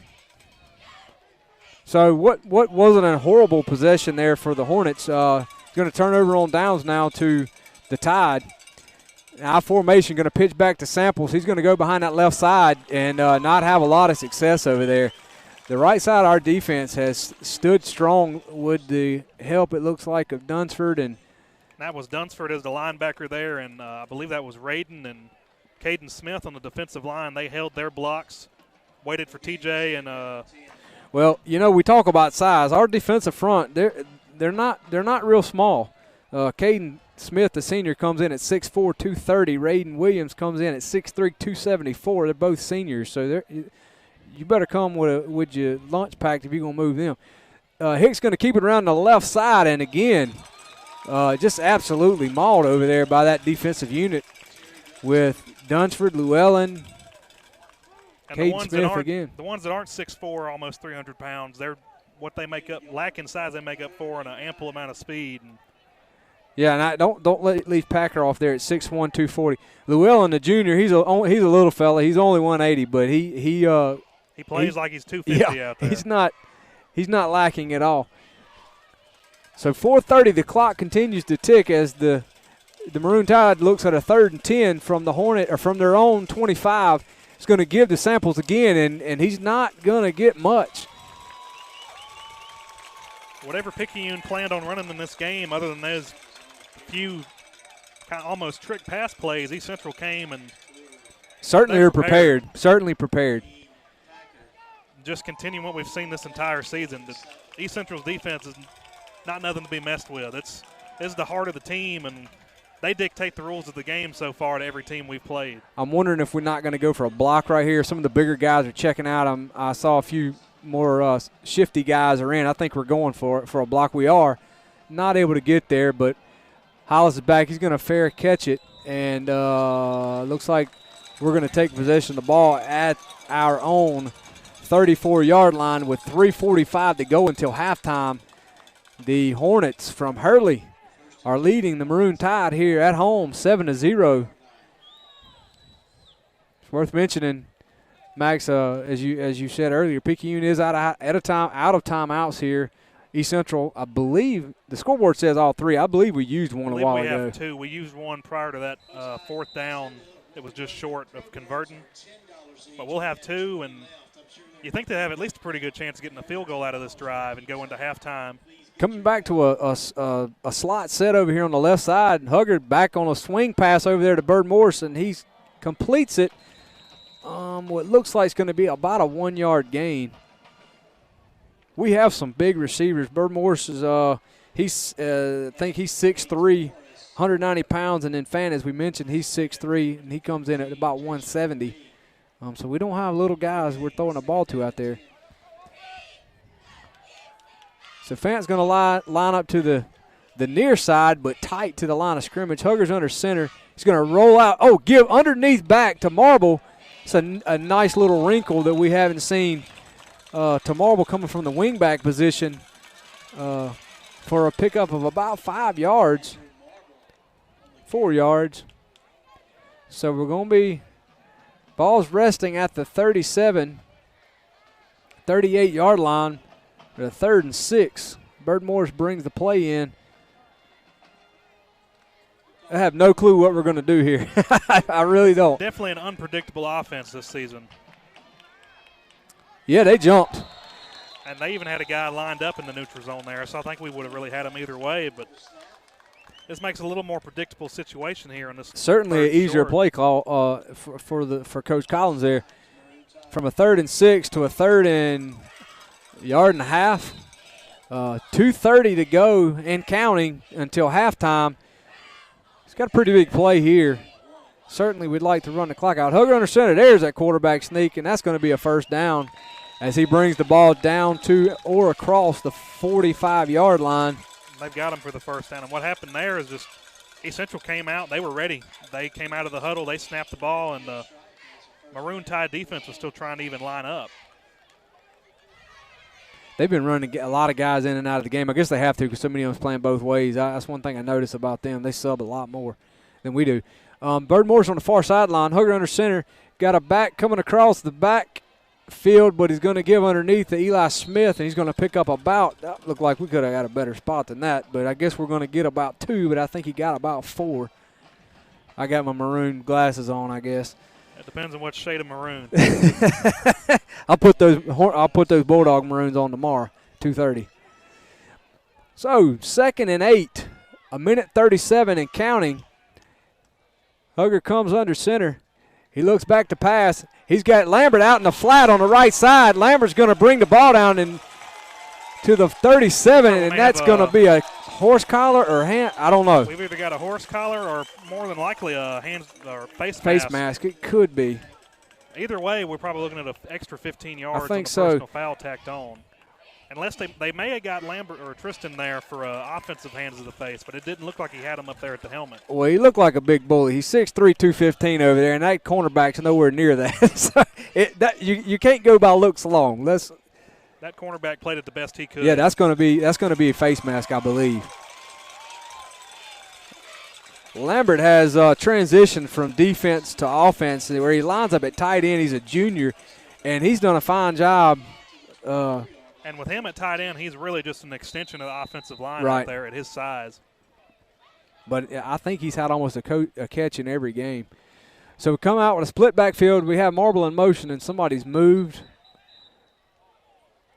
So what wasn't a horrible possession there for the Hornets? Going to turn over on downs now to the Tide. Our formation going to pitch back to Samples. He's going to go behind that left side and not have a lot of success over there. The right side of our defense has stood strong with the help, it looks like, of Dunsford. And that was Dunsford as the linebacker there, and I believe that was Radin and Caden Smith on the defensive line. They held their blocks, waited for TJ and well, we talk about size. Our defensive front, they're not real small. Caden Smith, the senior, comes in at 6'4", 230. Radin Williams comes in at 6'3", 274. They're both seniors, so you better come with your lunch packed if you're going to move them. Hicks going to keep it around the left side, and again, just absolutely mauled over there by that defensive unit with Dunsford, Llewellyn, Cade Smith again. The ones that aren't 6'4", almost 300 pounds, they're what they make up, lacking size, they make up for in an ample amount of speed. Yeah, and don't leave Packer off there at 6'1", 240. Llewellyn, the junior, he's a little fella. He's only 180, but he plays like he's 250 out there. He's not lacking at all. So 4:30, the clock continues to tick as the Maroon Tide looks at a 3rd and 10 from the Hornet or from their own 25. It's going to give the Samples again, and he's not going to get much. Whatever Picayune planned on running in this game, other than those few kind of almost trick pass plays, East Central came and certainly are prepared. Certainly prepared. Just continuing what we've seen this entire season. East Central's defense is not nothing to be messed with. It's the heart of the team, and they dictate the rules of the game so far to every team we've played. I'm wondering if we're not going to go for a block right here. Some of the bigger guys are checking out. I saw a few more shifty guys are in. I think we're going for a block. We are not able to get there, but Hollis is back. He's going to fair catch it, and looks like we're going to take possession of the ball at our own 34-yard line with 3:45 to go until halftime. The Hornets from Hurley are leading the Maroon Tide here at home 7-0. It's worth mentioning Max, as you said earlier, Picayune is out of timeouts here. East Central, I believe, the scoreboard says all three. I believe we used one a while ago. We have two. We used one prior to that fourth down. It was just short of converting. But we'll have two, and you think they have at least a pretty good chance of getting a field goal out of this drive and go into halftime. Coming back to a slot set over here on the left side, Huggard back on a swing pass over there to Bird Morrison. He completes it. What looks like it's going to be about a 1-yard gain. We have some big receivers. Bird Morris is I think he's 6'3", 190 pounds, and then Fan, as we mentioned, he's 6'3", and he comes in at about 170. So we don't have little guys we're throwing the ball to out there. So Fant's going to line up to the near side, but tight to the line of scrimmage. Hugger's under center. He's going to roll out. Oh, give underneath back to Marble. It's a nice little wrinkle that we haven't seen. To Marble coming from the wingback position for a pickup of about 5 yards, 4 yards. So we're going to be ball's resting at the 38-yard line for the 3rd and 6. Bird Morris brings the play in. I have no clue what we're going to do here. I really don't. Definitely an unpredictable offense this season. Yeah, they jumped. And they even had a guy lined up in the neutral zone there, so I think we would have really had him either way. But this makes a little more predictable situation here in this. Certainly an easier play call for Coach Collins there. From a 3rd and 6 to a 3rd and yard and a half. 2:30 to go and counting until halftime. He's got a pretty big play here. Certainly we'd like to run the clock out. Hugger under center. There's that quarterback sneak, and that's going to be a first down as he brings the ball down to or across the 45-yard line. They've got him for the first down. And what happened there is just East Central came out. They were ready. They came out of the huddle. They snapped the ball, and the Maroon Tide defense was still trying to even line up. They've been running a lot of guys in and out of the game. I guess they have to because so many of them's playing both ways. That's one thing I notice about them. They sub a lot more than we do. Bird Morris on the far sideline. Hugger under center. Got a back coming across the back field, but he's going to give underneath to Eli Smith, and he's going to pick up about. That looked like we could have got a better spot than that, but I guess we're going to get about 2, but I think he got about 4. I got my maroon glasses on, I guess. It depends on what shade of maroon. I'll put those Bulldog maroons on tomorrow, 2:30. So 2nd and 8, 1:37 and counting. Hugger comes under center. He looks back to pass. He's got Lambert out in the flat on the right side. Lambert's going to bring the ball down to the 37, and that's going to be a horse collar or hand. I don't know. We've either got a horse collar or more than likely a hand or face mask. Face mask. It could be. Either way, we're probably looking at an extra 15 yards. I think on the so. Personal foul tacked on. Unless they may have got Lambert or Tristan there for offensive hands to the face, but it didn't look like he had him up there at the helmet. Well, he looked like a big bully. He's 6'3", 215 over there, and that cornerback's nowhere near that. So you can't go by looks alone. That cornerback played it the best he could. Yeah, that's going to be a face mask, I believe. Lambert has transitioned from defense to offense where he lines up at tight end. He's a junior, and he's done a fine job. And with him at tight end, he's really just an extension of the offensive line right out there at his size. But I think he's had almost a catch in every game. So we come out with a split backfield. We have Marble in motion, and somebody's moved.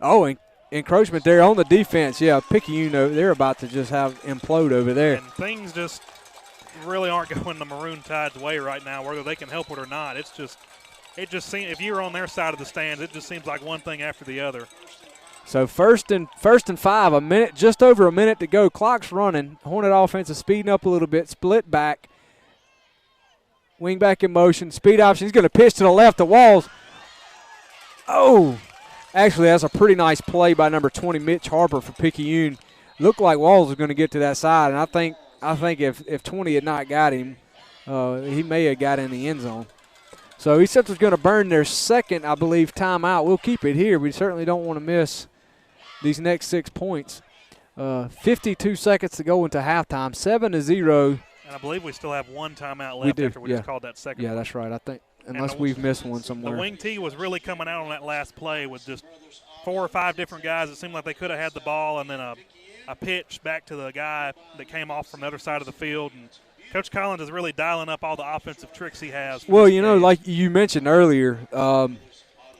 Oh, and encroachment there on the defense. Yeah, Picayune, they're about to just have implode over there. And things just really aren't going the Maroon Tide's way right now, whether they can help it or not. It just seems, if you're on their side of the stands, it just seems like one thing after the other. So first and 5, just over a minute to go. Clock's running. Hornet offense is speeding up a little bit. Split back. Wing back in motion. Speed option. He's going to pitch to the left to Walls. Oh, actually that's a pretty nice play by number 20, Mitch Harper for Picayune. Looked like Walls was going to get to that side, and I think if 20 had not got him, he may have got in the end zone. So East Central's going to burn their second, I believe, timeout. We'll keep it here. We certainly don't want to miss these next 6 points. 52 seconds to go into halftime, 7-0. And I believe we still have one timeout left after we just called that second. Yeah, that's right. I think unless we've missed one somewhere. The wing tee was really coming out on that last play with just 4 or 5 different guys. It seemed like they could have had the ball, and then a pitch back to the guy that came off from the other side of the field. And Coach Collins is really dialing up all the offensive tricks he has. Well, you know, like you mentioned earlier,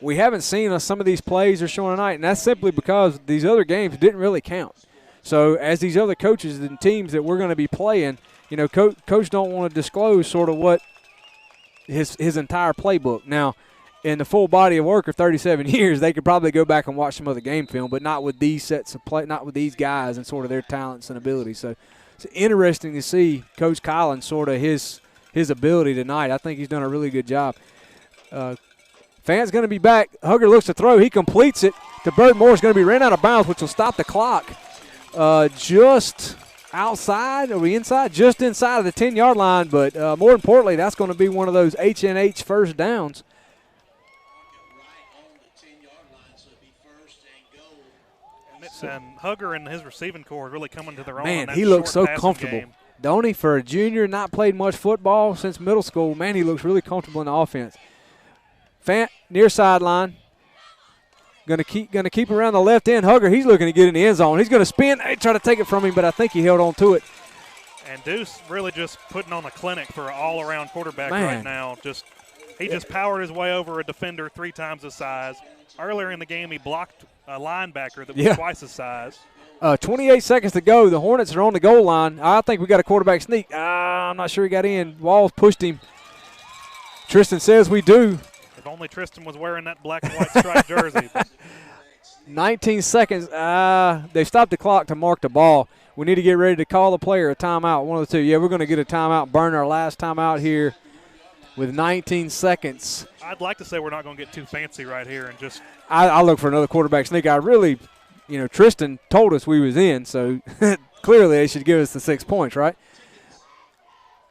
we haven't seen some of these plays they're showing tonight, and that's simply because these other games didn't really count. So as these other coaches and teams that we're going to be playing, you know, coach don't want to disclose sort of what his entire playbook. Now, in the full body of work of 37 years, they could probably go back and watch some other game film, but not with these sets of play, not with these guys and sort of their talents and abilities. So it's interesting to see Coach Collins sort of his ability tonight. I think he's done a really good job. Fant's going to be back. Hugger looks to throw. He completes it to Bird Moore's going to be ran out of bounds, which will stop the clock. Just outside, are we inside? Just inside of the 10-yard line, but more importantly, that's going to be one of those H&H first downs. And Hugger and his receiving core is really coming to their own. Man, he looks so comfortable. Game. Don't he? For a junior, not played much football since middle school, man, he looks really comfortable in the offense. Fant, near sideline. Gonna keep around the left end. Hugger, he's looking to get in the end zone. He's gonna spin. They try to take it from him, but I think he held on to it. And Deuce really just putting on a clinic for an all-around quarterback right now. He just powered his way over a defender 3 times his size. Earlier in the game, he blocked a linebacker that was twice his size. 28 seconds to go. The Hornets are on the goal line. I think we got a quarterback sneak. I'm not sure he got in. Walls pushed him. Tristan says we do. If only Tristan was wearing that black and white striped jersey. 19 seconds. They stopped the clock to mark the ball. We need to get ready to call the player a timeout, one of the two. Yeah, we're going to get a timeout, burn our last timeout here with 19 seconds. I'd like to say we're not going to get too fancy right here and just – I look for another quarterback sneak. I really, you know, Tristan told us we was in, so clearly they should give us the 6 points, right?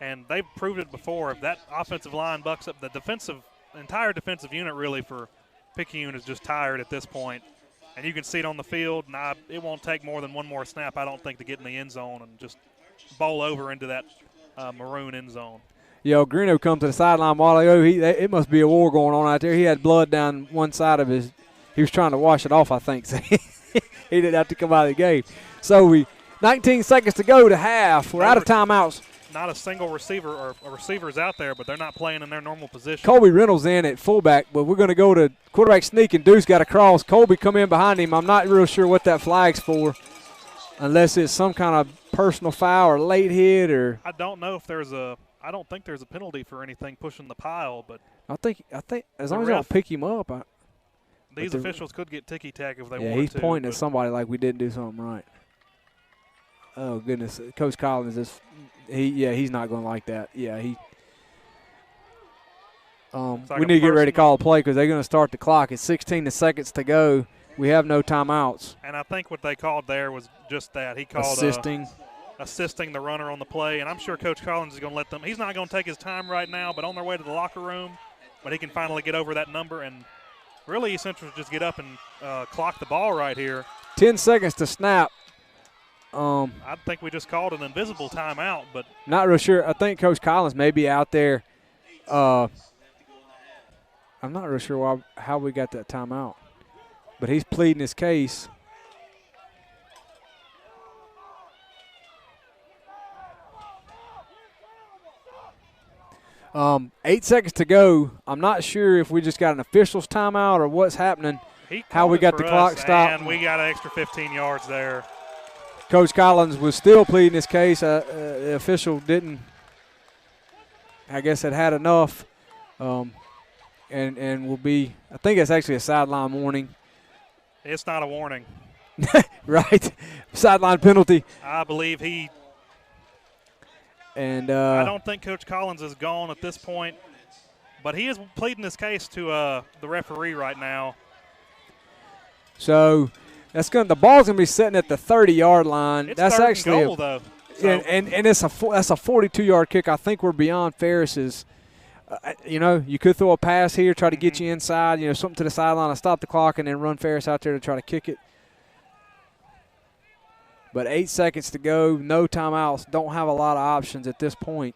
And they've proved it before. If that offensive line bucks up, the entire defensive unit really for Picayune is just tired at this point. And you can see it on the field, and it won't take more than one more snap, I don't think, to get in the end zone and just bowl over into that maroon end zone. Yo, Greeno come to the sideline a while ago. It must be a war going on out there. He had blood down one side of his – he was trying to wash it off, I think. So he didn't have to come out of the game. So 19 seconds to go to half. We're out of timeouts. Not a single receiver or receivers out there, but they're not playing in their normal position. Colby Reynolds in at fullback, but we're going to go to quarterback sneak, and Deuce got a cross. Colby come in behind him. I'm not real sure what that flag's for, unless it's some kind of personal foul or late hit or. I don't know if there's a. I don't think there's a penalty for anything pushing the pile, but I think as long as I don't pick him up. These officials could get ticky-tack if they wanted to. Yeah, he's pointing at somebody like we didn't do something right. Oh goodness, Coach Collins is. He's not going to like that. Yeah, we need to get ready to call a play because they're going to start the clock. It's 16 seconds to go. We have no timeouts. And I think what they called there was just that. He called assisting the runner on the play. And I'm sure Coach Collins is going to let them. He's not going to take his time right now, but on their way to the locker room, but he can finally get over that number. And really, East Central just get up and clock the ball right here. 10 seconds to snap. I think we just called an invisible timeout, but not real sure. I think Coach Collins may be out there. I'm not real sure how we got that timeout, but he's pleading his case. Um, 8 seconds to go. I'm not sure if we just got an official's timeout or what's happening. How we got the clock stopped. And we got an extra 15 yards there. Coach Collins was still pleading his case. The official didn't, I guess, had enough, and will be. I think it's actually a sideline warning. It's not a warning. Right, sideline penalty. I believe he. And I don't think Coach Collins is gone at this point, but he is pleading his case to the referee right now. So. The ball's gonna be sitting at the 30-yard line. It's that's third actually and goal, though. So. And that's a 42-yard kick. I think we're beyond Ferris's. You could throw a pass here, try to get you inside. Something to the sideline and stop the clock, and then run Ferris out there to try to kick it. But 8 seconds to go, no timeouts. Don't have a lot of options at this point,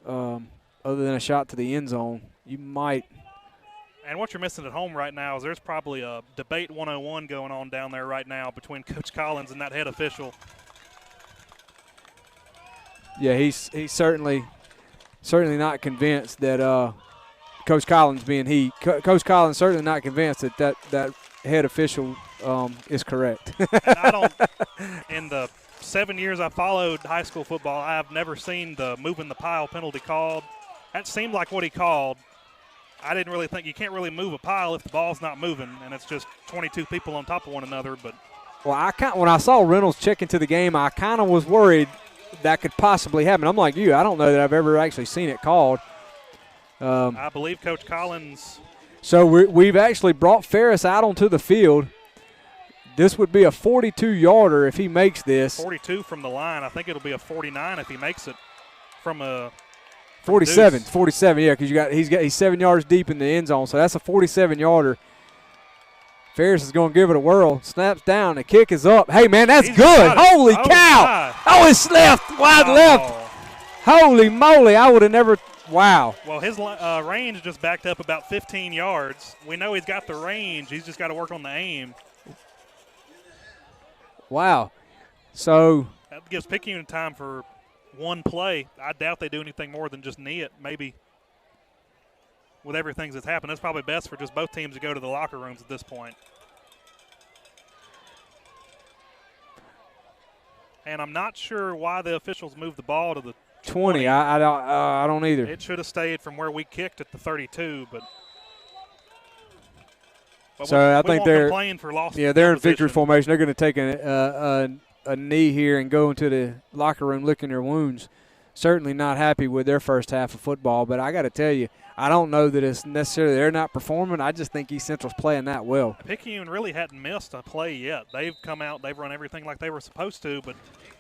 other than a shot to the end zone. you might. And what you're missing at home right now is there's probably a debate 101 going on down there right now between Coach Collins and that head official. Yeah, he's certainly not convinced that Coach Collins being Coach Collins certainly not convinced that head official is correct. And I don't. In the 7 years I followed high school football, I have never seen the moving the pile penalty called. That seemed like what he called. I didn't really think you can't really move a pile if the ball's not moving, and it's just 22 people on top of one another. But well, when I saw Reynolds check into the game, I kind of was worried that could possibly happen. I'm like you. I don't know that I've ever actually seen it called. I believe Coach Collins. So we've actually brought Ferris out onto the field. This would be a 42-yarder if he makes this. 42 from the line. I think it'll be a 49 if he makes it from a. 47, yeah, because he's 7 yards deep in the end zone, so that's a 47-yarder. Ferris is going to give it a whirl. Snaps down. The kick is up. Hey, man, that's good. Holy cow. Oh, it's left, wide left. Holy moly, I would have never – wow. Well, his range just backed up about 15 yards. We know he's got the range. He's just got to work on the aim. Wow. So – that gives Picayune time for – one play. I doubt they do anything more than just knee it. Maybe with everything that's happened, it's probably best for just both teams to go to the locker rooms at this point. And I'm not sure why the officials moved the ball to the 20. I don't either. It should have stayed from where we kicked at the 32, but so I think they're playing for lost. Yeah, they're in victory formation. They're going to take a knee here and go into the locker room licking their wounds. Certainly not happy with their first half of football, but I got to tell you, I don't know that it's necessarily they're not performing. I just think East Central's playing that well. Picayune really hadn't missed a play yet. They've come out, they've run everything like they were supposed to, but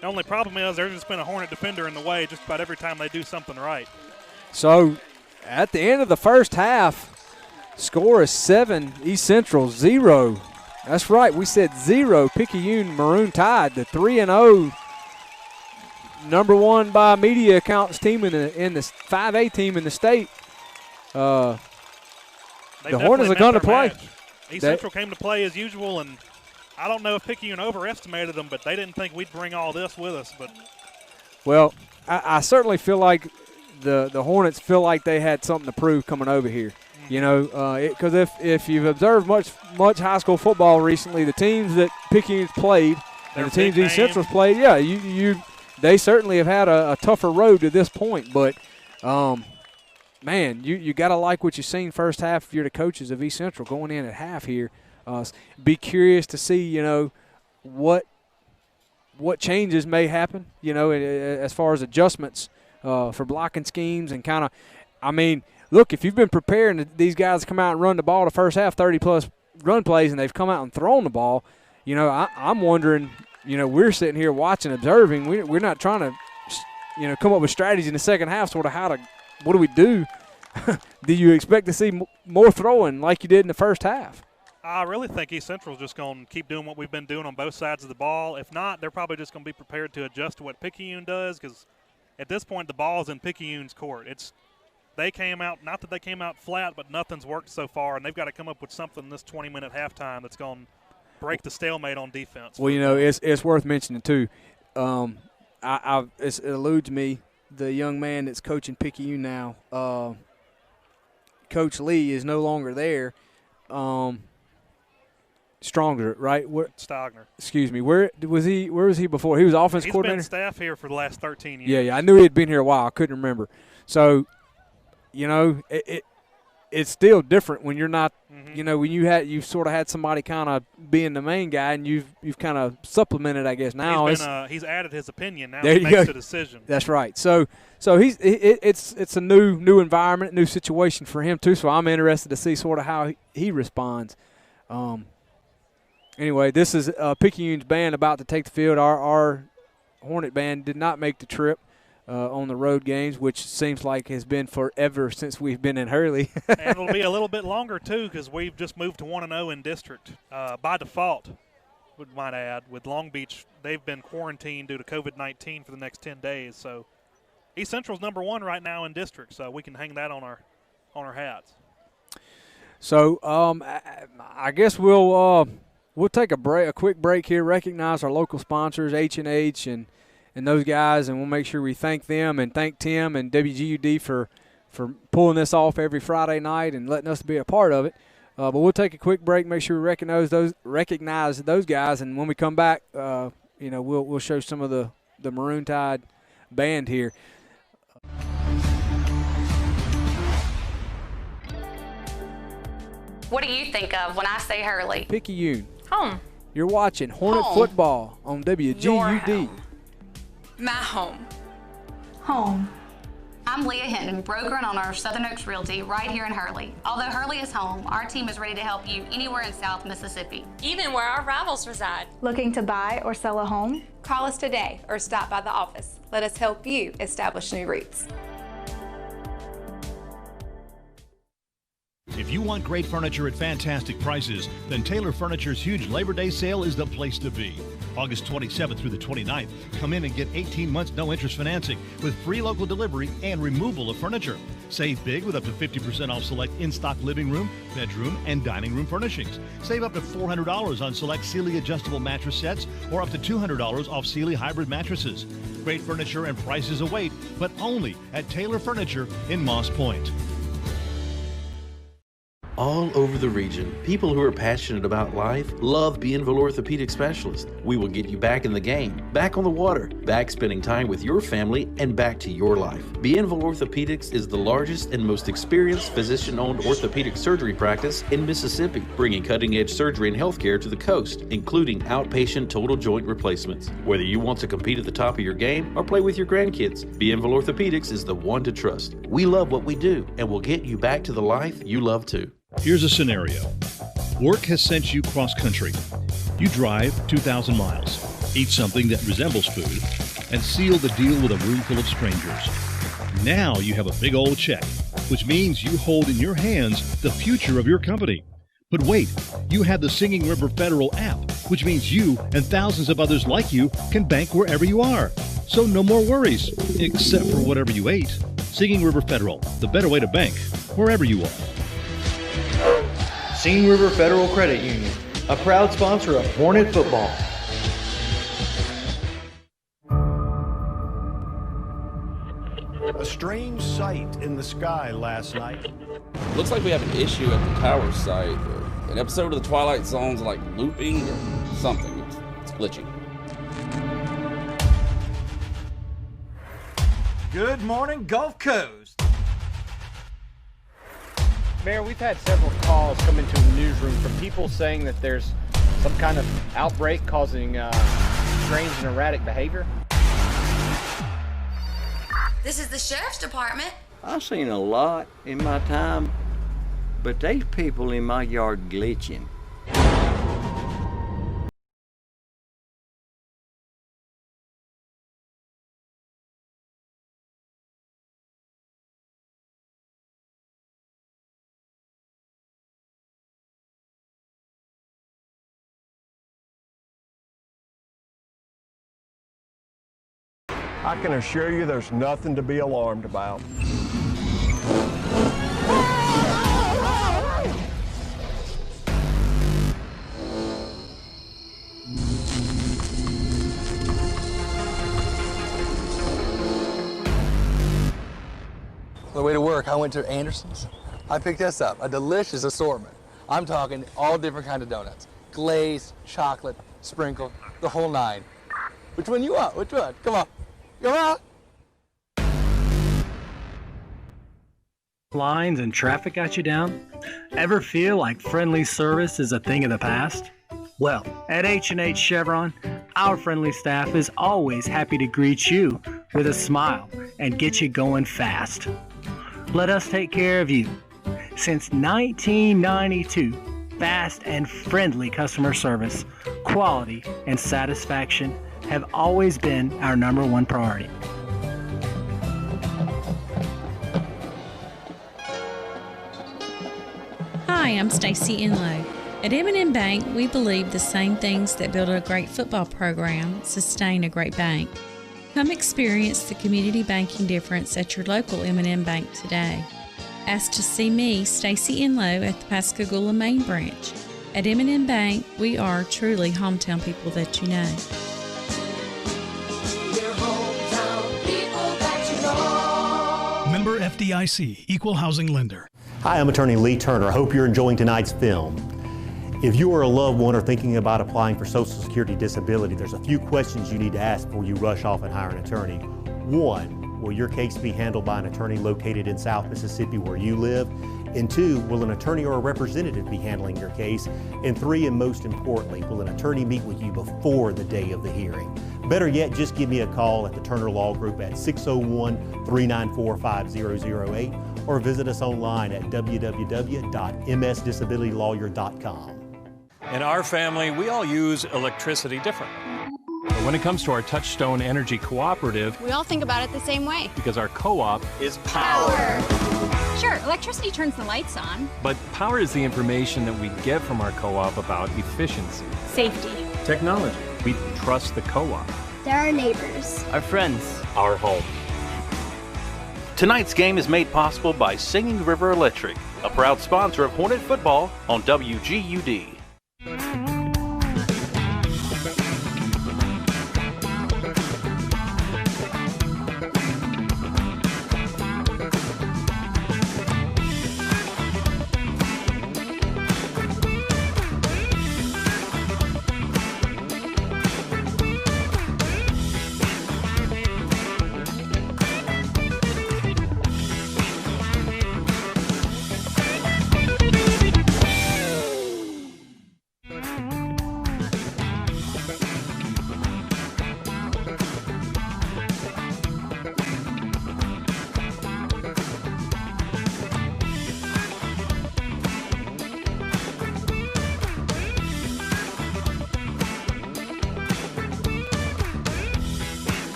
the only problem is there's just been a Hornet defender in the way just about every time they do something right. So at the end of the first half, score is 7, East Central 0. That's right. We said 0. Picayune Maroon Tide, the 3-0 number one by media accounts team in the 5A team in the state. The Hornets are going to play. East Central came to play as usual, and I don't know if Picayune overestimated them, but they didn't think we'd bring all this with us. But well, I certainly feel like the Hornets feel like they had something to prove coming over here. You know, because if you've observed much high school football recently, the teams that Picayune's played and the teams East Central's played, yeah, they certainly have had a tougher road to this point. But, man, you got to like what you've seen first half if you're the coaches of East Central going in at half here. Be curious to see, you know, what changes may happen, you know, as far as adjustments for blocking schemes and kind of, I mean, look, if you've been preparing these guys to come out and run the ball the first half, 30-plus run plays, and they've come out and thrown the ball, you know, I'm wondering, you know, we're sitting here watching, observing. We're not trying to, you know, come up with strategies in the second half, sort of what do we do? Do you expect to see more throwing like you did in the first half? I really think East Central's just going to keep doing what we've been doing on both sides of the ball. If not, they're probably just going to be prepared to adjust to what Picayune does because at this point the ball's in Picayune's court. They came out, not that they came out flat, but nothing's worked so far, and they've got to come up with something this 20-minute halftime that's going to break the stalemate on defense. Well, you know, it's worth mentioning, too. It eludes me, the young man that's coaching Picayune now, Coach Lee, is no longer there. Stronger, right? Stogner. Excuse me. Where was he before? He was offense coordinator? He's been staff here for the last 13 years. Yeah, I knew he had been here a while. I couldn't remember. So, you know, it's still different when you're not, you know, when you've sort of had somebody kind of being the main guy and you've kind of supplemented, I guess. Now he's added his opinion. Now there he you makes go. a decision. That's right. So it's a new environment, new situation for him too. So I'm interested to see sort of how he responds. Anyway, this is Picayune's band about to take the field. Our Hornet band did not make the trip on the road games, which seems like has been forever since we've been in Hurley. And it'll be a little bit longer, too, because we've just moved to 1-0 in district by default, might add. With Long Beach, they've been quarantined due to COVID-19 for the next 10 days. So East Central's number 1 right now in district, so we can hang that on our on our hats. So I guess we'll take a quick break here, recognize our local sponsors, H&H and those guys, and we'll make sure we thank them and thank Tim and WGUD for pulling this off every Friday night and letting us be a part of it. But we'll take a quick break, make sure we recognize those guys, and when we come back, we'll show some of the Maroon Tide band here. What do you think of when I say Hurley? Picayune. Home. You're watching Hornet Football on WGUD. Your home. My home. Home. I'm Leah Hinton, broker and owner of Southern Oaks Realty right here in Hurley. Although Hurley is home, our team is ready to help you anywhere in South Mississippi. Even where our rivals reside. Looking to buy or sell a home? Call us today or stop by the office. Let us help you establish new roots. If you want great furniture at fantastic prices, then Taylor Furniture's huge Labor Day sale is the place to be. August 27th through the 29th, come in and get 18 months no interest financing with free local delivery and removal of furniture. Save big with up to 50% off select in-stock living room, bedroom, and dining room furnishings. Save up to $400 on select Sealy adjustable mattress sets or up to $200 off Sealy hybrid mattresses. Great furniture and prices await, but only at Taylor Furniture in Moss Point. All over the region, people who are passionate about life love Bienville Orthopedic Specialist. We will get you back in the game, back on the water, back spending time with your family, and back to your life. Bienville Orthopedics is the largest and most experienced physician-owned orthopedic surgery practice in Mississippi, bringing cutting-edge surgery and healthcare to the coast, including outpatient total joint replacements. Whether you want to compete at the top of your game or play with your grandkids, Bienville Orthopedics is the one to trust. We love what we do, and we'll get you back to the life you love too. Here's a scenario. Work has sent you cross-country. You drive 2,000 miles, eat something that resembles food, and seal the deal with a room full of strangers. Now you have a big old check, which means you hold in your hands the future of your company. But wait, you have the Singing River Federal app, which means you and thousands of others like you can bank wherever you are. So no more worries, except for whatever you ate. Singing River Federal, the better way to bank, wherever you are. Singing River Federal Credit Union, a proud sponsor of Hornet Football. A strange sight in the sky last night. Looks like we have an issue at the tower site. An episode of the Twilight Zone's like looping or something. It's glitching. Good morning, Gulf Coast. Mayor, we've had several calls come into the newsroom from people saying that there's some kind of outbreak causing strange and erratic behavior. This is the Sheriff's Department. I've seen a lot in my time, but there's people in my yard glitching. I can assure you there's nothing to be alarmed about. On the way to work, I went to Anderson's. I picked this up, a delicious assortment. I'm talking all different kinds of donuts. Glazed, chocolate, sprinkled, the whole nine. Which one you want? Which one? Come on. Come on. Lines and traffic got you down? Ever feel like friendly service is a thing of the past? Well, at H&H Chevron, our friendly staff is always happy to greet you with a smile and get you going fast. Let us take care of you. Since 1992, fast and friendly customer service, quality, and satisfaction have always been our #1 priority. Hi, I'm Stacy Enlow. At M&M Bank, we believe the same things that build a great football program sustain a great bank. Come experience the community banking difference at your local M&M Bank today. Ask to see me, Stacy Enlow, at the Pascagoula main branch. At M&M Bank, we are truly hometown people that you know. Member FDIC, Equal Housing Lender. Hi, I'm attorney Lee Turner. I hope you're enjoying tonight's film. If you or a loved one are thinking about applying for Social Security disability, there's a few questions you need to ask before you rush off and hire an attorney. 1, will your case be handled by an attorney located in South Mississippi where you live? And 2, will an attorney or a representative be handling your case? And 3, and most importantly, will an attorney meet with you before the day of the hearing? Better yet, just give me a call at the Turner Law Group at 601-394-5008 or visit us online at www.msdisabilitylawyer.com. In our family, we all use electricity differently. But when it comes to our Touchstone Energy Cooperative, We all think about it the same way. because our co-op is power. Sure, electricity turns the lights on. But power is the information that we get from our co-op about efficiency, Safety. technology. We trust the co-op, They're our neighbors. Our friends. our home. Tonight's game is made possible by Singing River Electric, a proud sponsor of Hornet football on WGUD.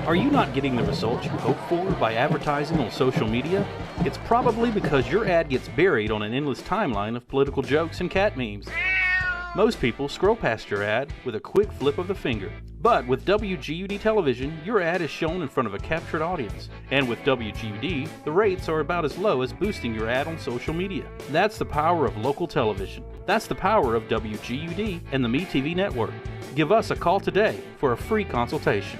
Are you not getting the results you hope for by advertising on social media? It's probably because your ad gets buried on an endless timeline of political jokes and cat memes. Most people scroll past your ad with a quick flip of the finger. But with WGUD television, your ad is shown in front of a captured audience. And with WGUD, the rates are about as low as boosting your ad on social media. That's the power of local television. That's the power of WGUD and the MeTV network. Give us a call today for a free consultation.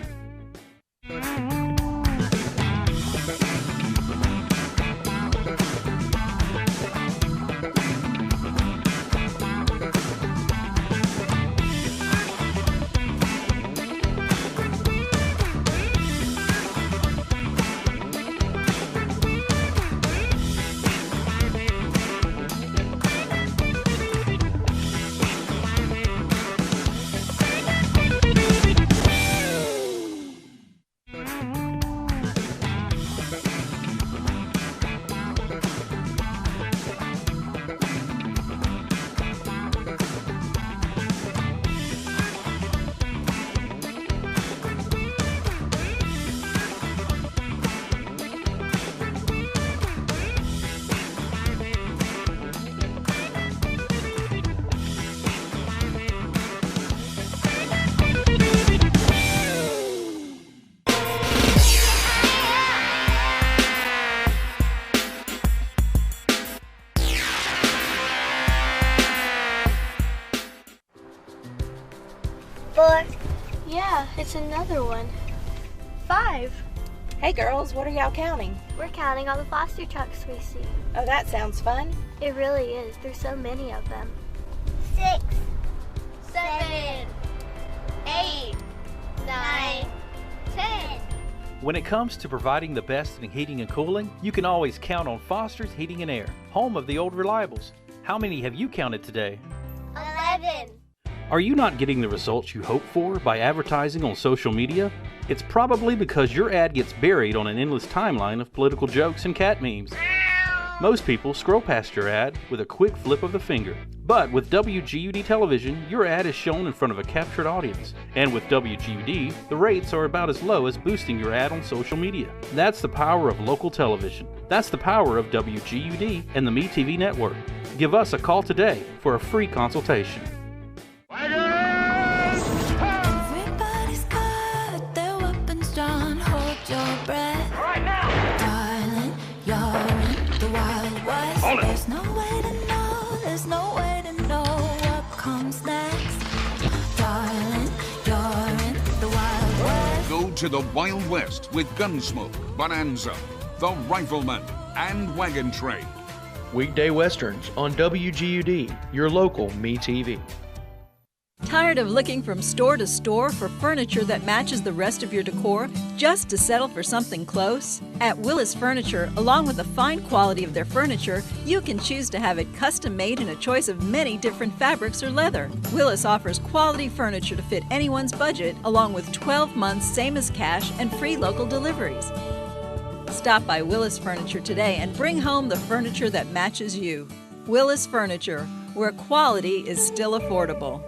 Yeah, it's another one. 5. Hey girls, what are y'all counting? We're counting all the foster trucks we see. Oh, that sounds fun. It really is. There's so many of them. 6, 7, 8, 9, 10. When it comes to providing the best in heating and cooling, you can always count on Foster's Heating and Air, home of the old reliables. How many have you counted today? 11. Are you not getting the results you hope for by advertising on social media? It's probably because your ad gets buried on an endless timeline of political jokes and cat memes. Most people scroll past your ad with a quick flip of the finger. But with WGUD television, your ad is shown in front of a captured audience. And with WGUD, the rates are about as low as boosting your ad on social media. That's the power of local television. That's the power of WGUD and the MeTV network. Give us a call today for a free consultation. On it. There's no way to know, there's no way to know what comes next. Darling, you're in the Wild West. Go to the Wild West with Gunsmoke, Bonanza, The Rifleman, and Wagon Train. Weekday Westerns on WGUD, your local MeTV. Tired of looking from store to store for furniture that matches the rest of your decor just to settle for something close? At Willis Furniture, along with the fine quality of their furniture, you can choose to have it custom made in a choice of many different fabrics or leather. Willis offers quality furniture to fit anyone's budget, along with 12 months same as cash and free local deliveries. Stop by Willis Furniture today and bring home the furniture that matches you. Willis Furniture, where quality is still affordable.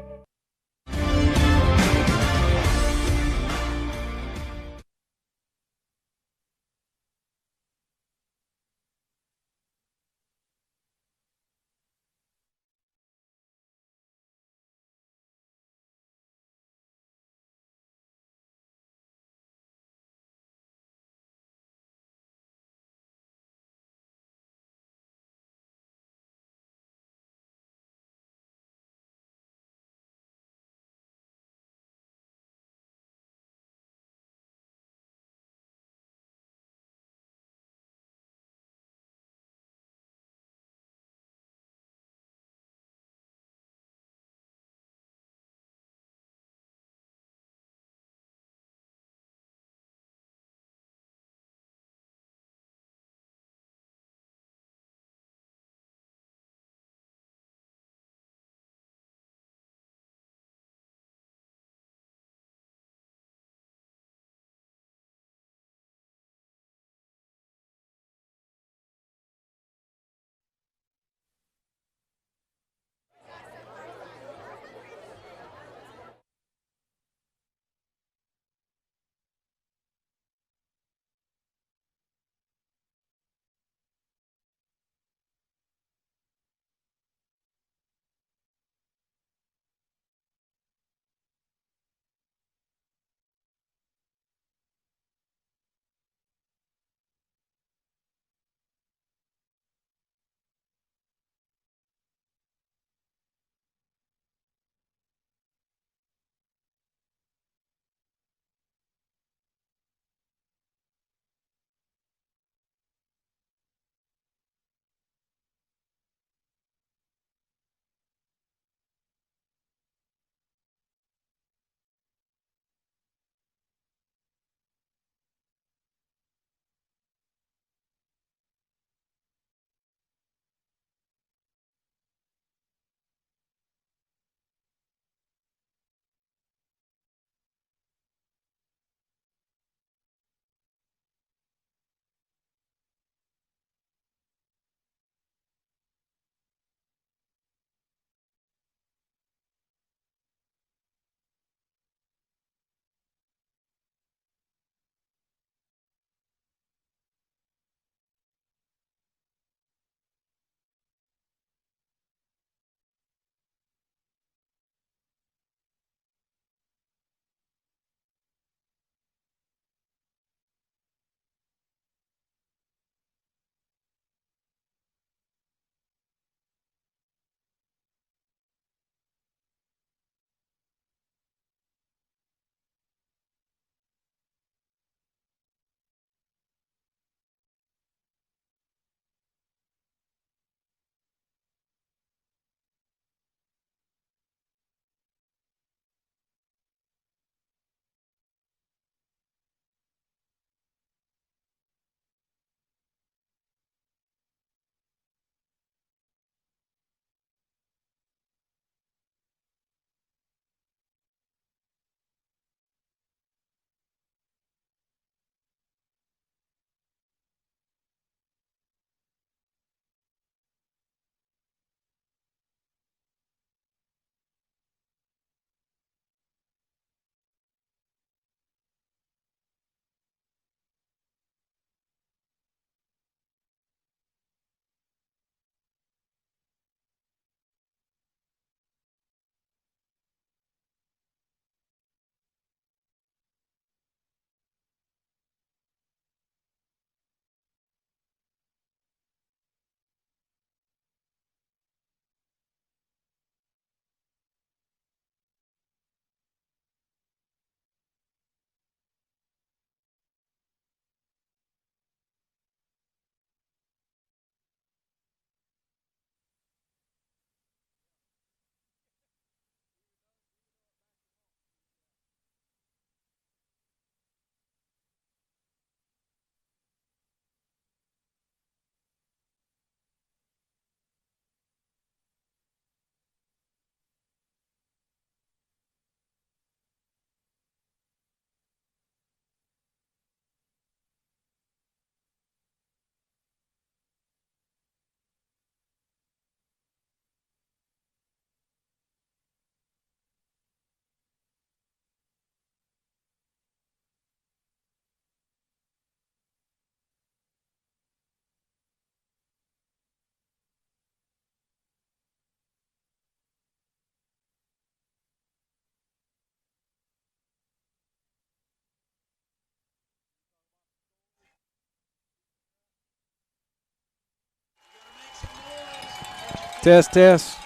Test.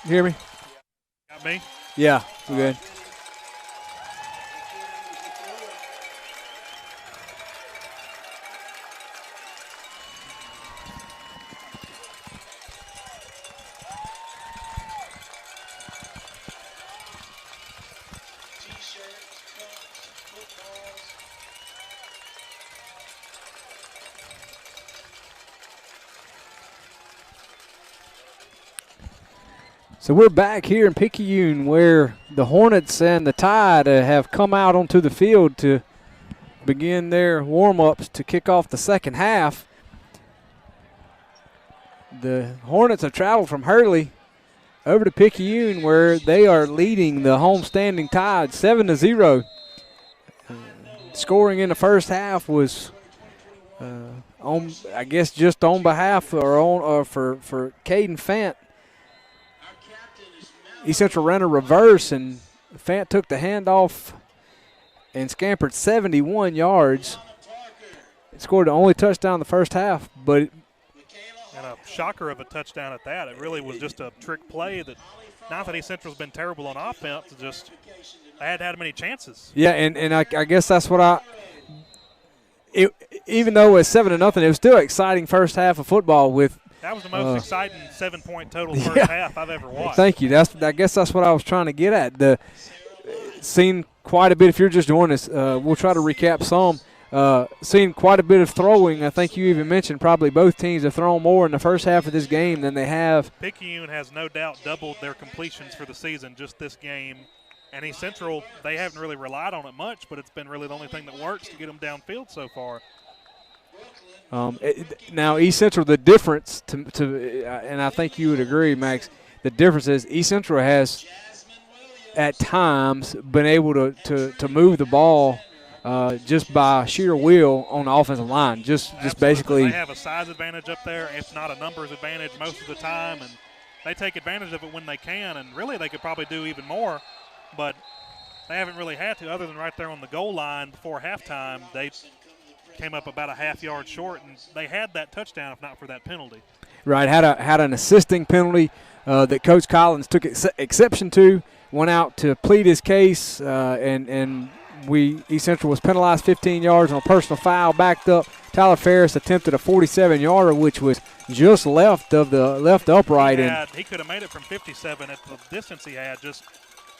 You hear me? Got me? Yeah, we're good. So we're back here in Picayune where the Hornets and the Tide have come out onto the field to begin their warm-ups to kick off the second half. The Hornets have traveled from Hurley over to Picayune where they are leading the homestanding Tide 7-0. Scoring in the first half was just on behalf or for Caden Fant. East Central ran a reverse, and Fant took the handoff and scampered 71 yards. Scored the only touchdown in the first half, but and a shocker of a touchdown at that. It really was just a trick play that not that East Central's been terrible on offense, just they hadn't had many chances. Yeah, and I guess that's what even though it's 7-0, it was still an exciting first half of football with. That was the most exciting 7-point total first half I've ever watched. Thank you. I guess that's what I was trying to get at. Seen quite a bit. If you're just doing this, we'll try to recap some. Seen quite a bit of throwing. I think you even mentioned probably both teams have thrown more in the first half of this game than they have. Picayune has no doubt doubled their completions for the season just this game. And East Central, they haven't really relied on it much, but it's been really the only thing that works to get them downfield so far. Now, East Central, the difference, and I think you would agree, Max, the difference is East Central has at times been able to move the ball just by sheer will on the offensive line. Just basically. They have a size advantage up there, if not a numbers advantage most of the time, and they take advantage of it when they can, and really they could probably do even more, but they haven't really had to other than right there on the goal line before halftime. They came up about a half yard short, and they had that touchdown if not for that penalty. Right, had an assisting penalty that Coach Collins took exception to, went out to plead his case, and East Central was penalized 15 yards on a personal foul, backed up. Tyler Ferris attempted a 47-yarder, which was just left upright. He could have made it from 57 at the distance he had, just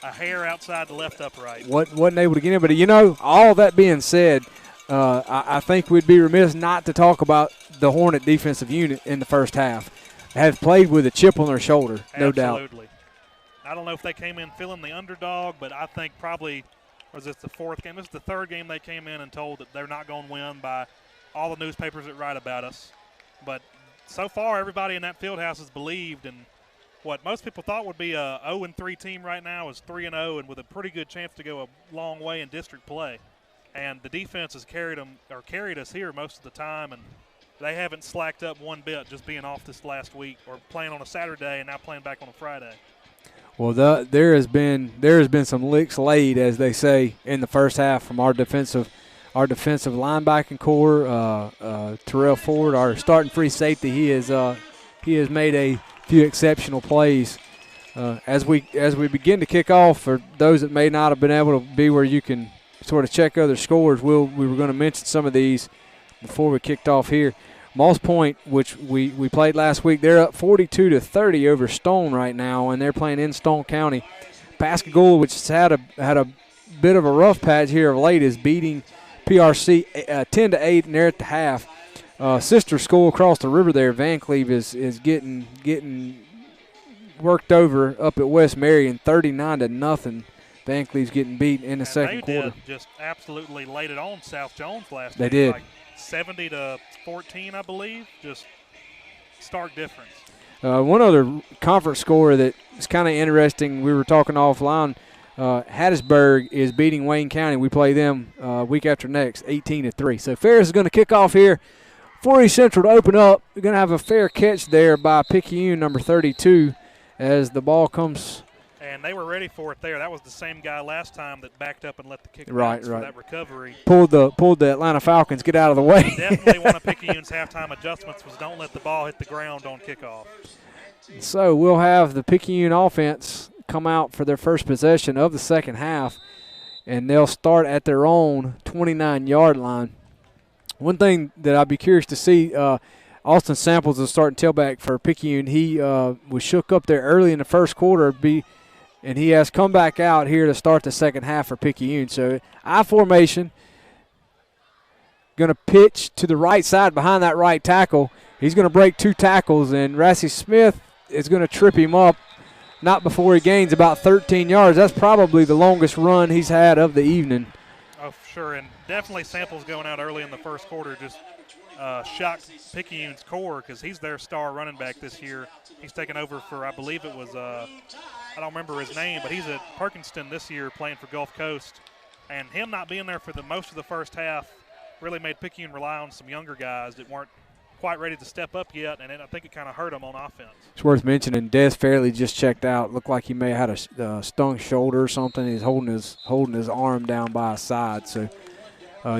a hair outside the left upright. Wasn't able to get in, but all that being said, I think we'd be remiss not to talk about the Hornet defensive unit in the first half. Have played with a chip on their shoulder, no doubt. Absolutely. I don't know if they came in feeling the underdog, but I think probably, was this the fourth game? This is the third game they came in and told that they're not going to win by all the newspapers that write about us. But so far, everybody in that field house has believed, and what most people thought would be a 0-3 team right now is 3-0 and with a pretty good chance to go a long way in district play. And the defense has carried us here most of the time, and they haven't slacked up one bit just being off this last week or playing on a Saturday and now playing back on a Friday. Well, there has been some licks laid, as they say, in the first half from our defensive linebacking core. Terrell Ford, our starting free safety, he has made a few exceptional plays. As we begin to kick off, for those that may not have been able to be where you can sort of check other scores, we were going to mention some of these before we kicked off here. Moss Point, which we played last week, they're up 42-30 over Stone right now, and they're playing in Stone County. Pascagoula, which has had a bit of a rough patch here of late, is beating PRC 10-8, and they're at the half. Sister school across the river there, Van Cleve, is getting worked over up at West Marion, 39-0. Van Cleve's getting beat in the second quarter. They just absolutely laid it on South Jones last week. They did. Like 70-14, I believe. Just stark difference. One other conference score that is kind of interesting, we were talking offline, Hattiesburg is beating Wayne County. We play them week after next, 18-3. So Ferris is going to kick off here for East Central to open up. We're going to have a fair catch there by Picayune, number 32, as the ball comes. And they were ready for it there. That was the same guy last time that backed up and let the kick bounce for that recovery. Pulled the Atlanta Falcons, get out of the way. Definitely one of Picayune's halftime adjustments was don't let the ball hit the ground on kickoff. So we'll have the Picayune offense come out for their first possession of the second half, and they'll start at their own 29-yard line. One thing that I'd be curious to see, Austin Samples is starting tailback for Picayune. He was shook up there early in the first quarter, and he has come back out here to start the second half for Picayune. So I formation, going to pitch to the right side behind that right tackle. He's going to break 2 tackles, and Rassie Smith is going to trip him up, not before he gains about 13 yards. That's probably the longest run he's had of the evening. Oh, for sure, and definitely Samples going out early in the first quarter just shocked Picayune's core because he's their star running back this year. He's taken over for, I believe it was, I don't remember his name, but he's at Perkinston this year playing for Gulf Coast. And him not being there for the most of the first half really made Picayune rely on some younger guys that weren't quite ready to step up yet, and I think it kind of hurt them on offense. It's worth mentioning Des Fairley just checked out. Looked like he may have had a stung shoulder or something. He's holding his arm down by his side. So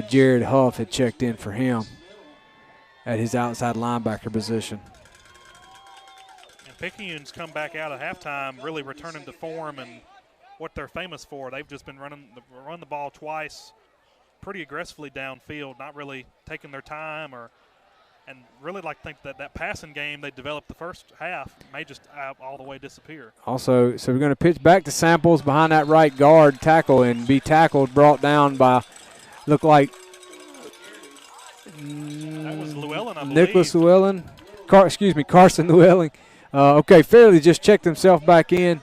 Jared Huff had checked in for him at his outside linebacker position. And Picayune's come back out at halftime really returning to form and what they're famous for. They've just been run the ball twice pretty aggressively downfield, not really taking their time and really think that passing game they developed the first half may just all the way disappear. Also, so we're going to pitch back to Samples behind that right guard tackle and be tackled, brought down by, look like that was Llewellyn, I believe. Nicholas Llewellyn. Carson Llewellyn. Okay, Fairley just checked himself back in.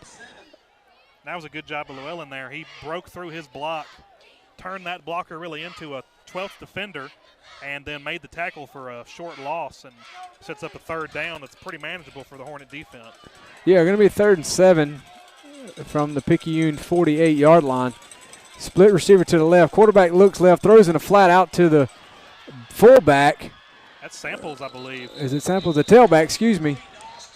That was a good job of Llewellyn there. He broke through his block, turned that blocker really into a 12th defender, and then made the tackle for a short loss and sets up a third down that's pretty manageable for the Hornet defense. Yeah, going to be 3rd and 7 from the Picayune 48-yard line. Split receiver to the left. Quarterback looks left, throws in a flat out to the fullback. That's Samples, I believe. Is it Samples? The tailback, excuse me.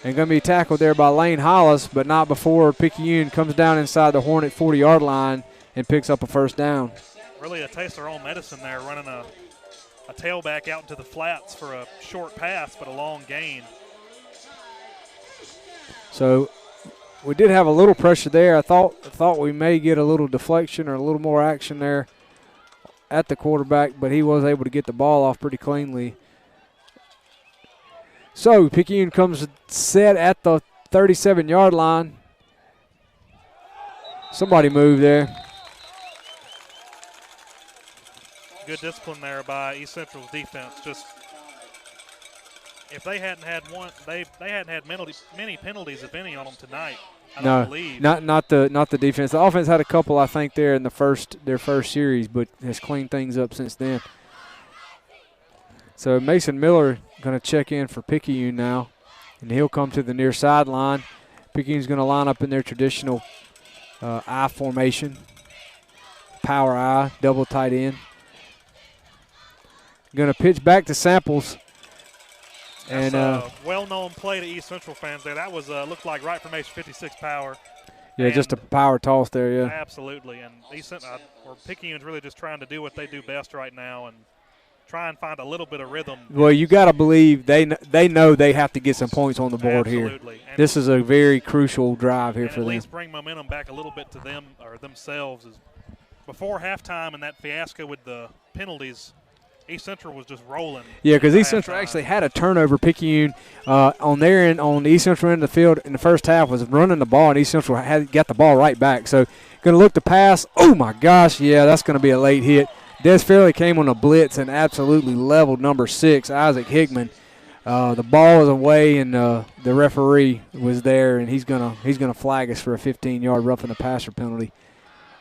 And going to be tackled there by Lane Hollis, but not before Picayune comes down inside the Hornet 40-yard line and picks up a first down. Really a taste their own medicine there, running a tailback out into the flats for a short pass but a long gain. So we did have a little pressure there. I thought we may get a little deflection or a little more action there at the quarterback, but he was able to get the ball off pretty cleanly. So Picayune comes set at the 37-yard line. Somebody move there. Good discipline there by East Central's defense. Just if they hadn't had they hadn't had many penalties, if any, on them tonight. I don't believe. not the defense. The offense had a couple, I think, there in their first series, but has cleaned things up since then. So Mason Miller going to check in for Picayune now, and he'll come to the near sideline. Picayune's going to line up in their traditional I formation, power I, double tight end. Going to pitch back to Samples. That's a well-known play to East Central fans there. That was looked like right formation 56 power. Yeah, just a power toss there, yeah. Absolutely, and Picayune's really just trying to do what they do best right now and try and find a little bit of rhythm. Well, you got to believe they know they have to get some points on the board here. This is a very crucial drive here for them. At least bring momentum back a little bit to them or themselves. Before halftime and that fiasco with the penalties, East Central was just rolling. Yeah, because East Central actually had a turnover. Picayune on the East Central end of the field in the first half was running the ball, and East Central got the ball right back. So going to look to pass. Oh, my gosh, yeah, that's going to be a late hit. Des Fairley came on a blitz and absolutely leveled number 6, Isaac Hickman. The ball was away, and the referee was there, and he's gonna flag us for a 15-yard roughing the passer penalty.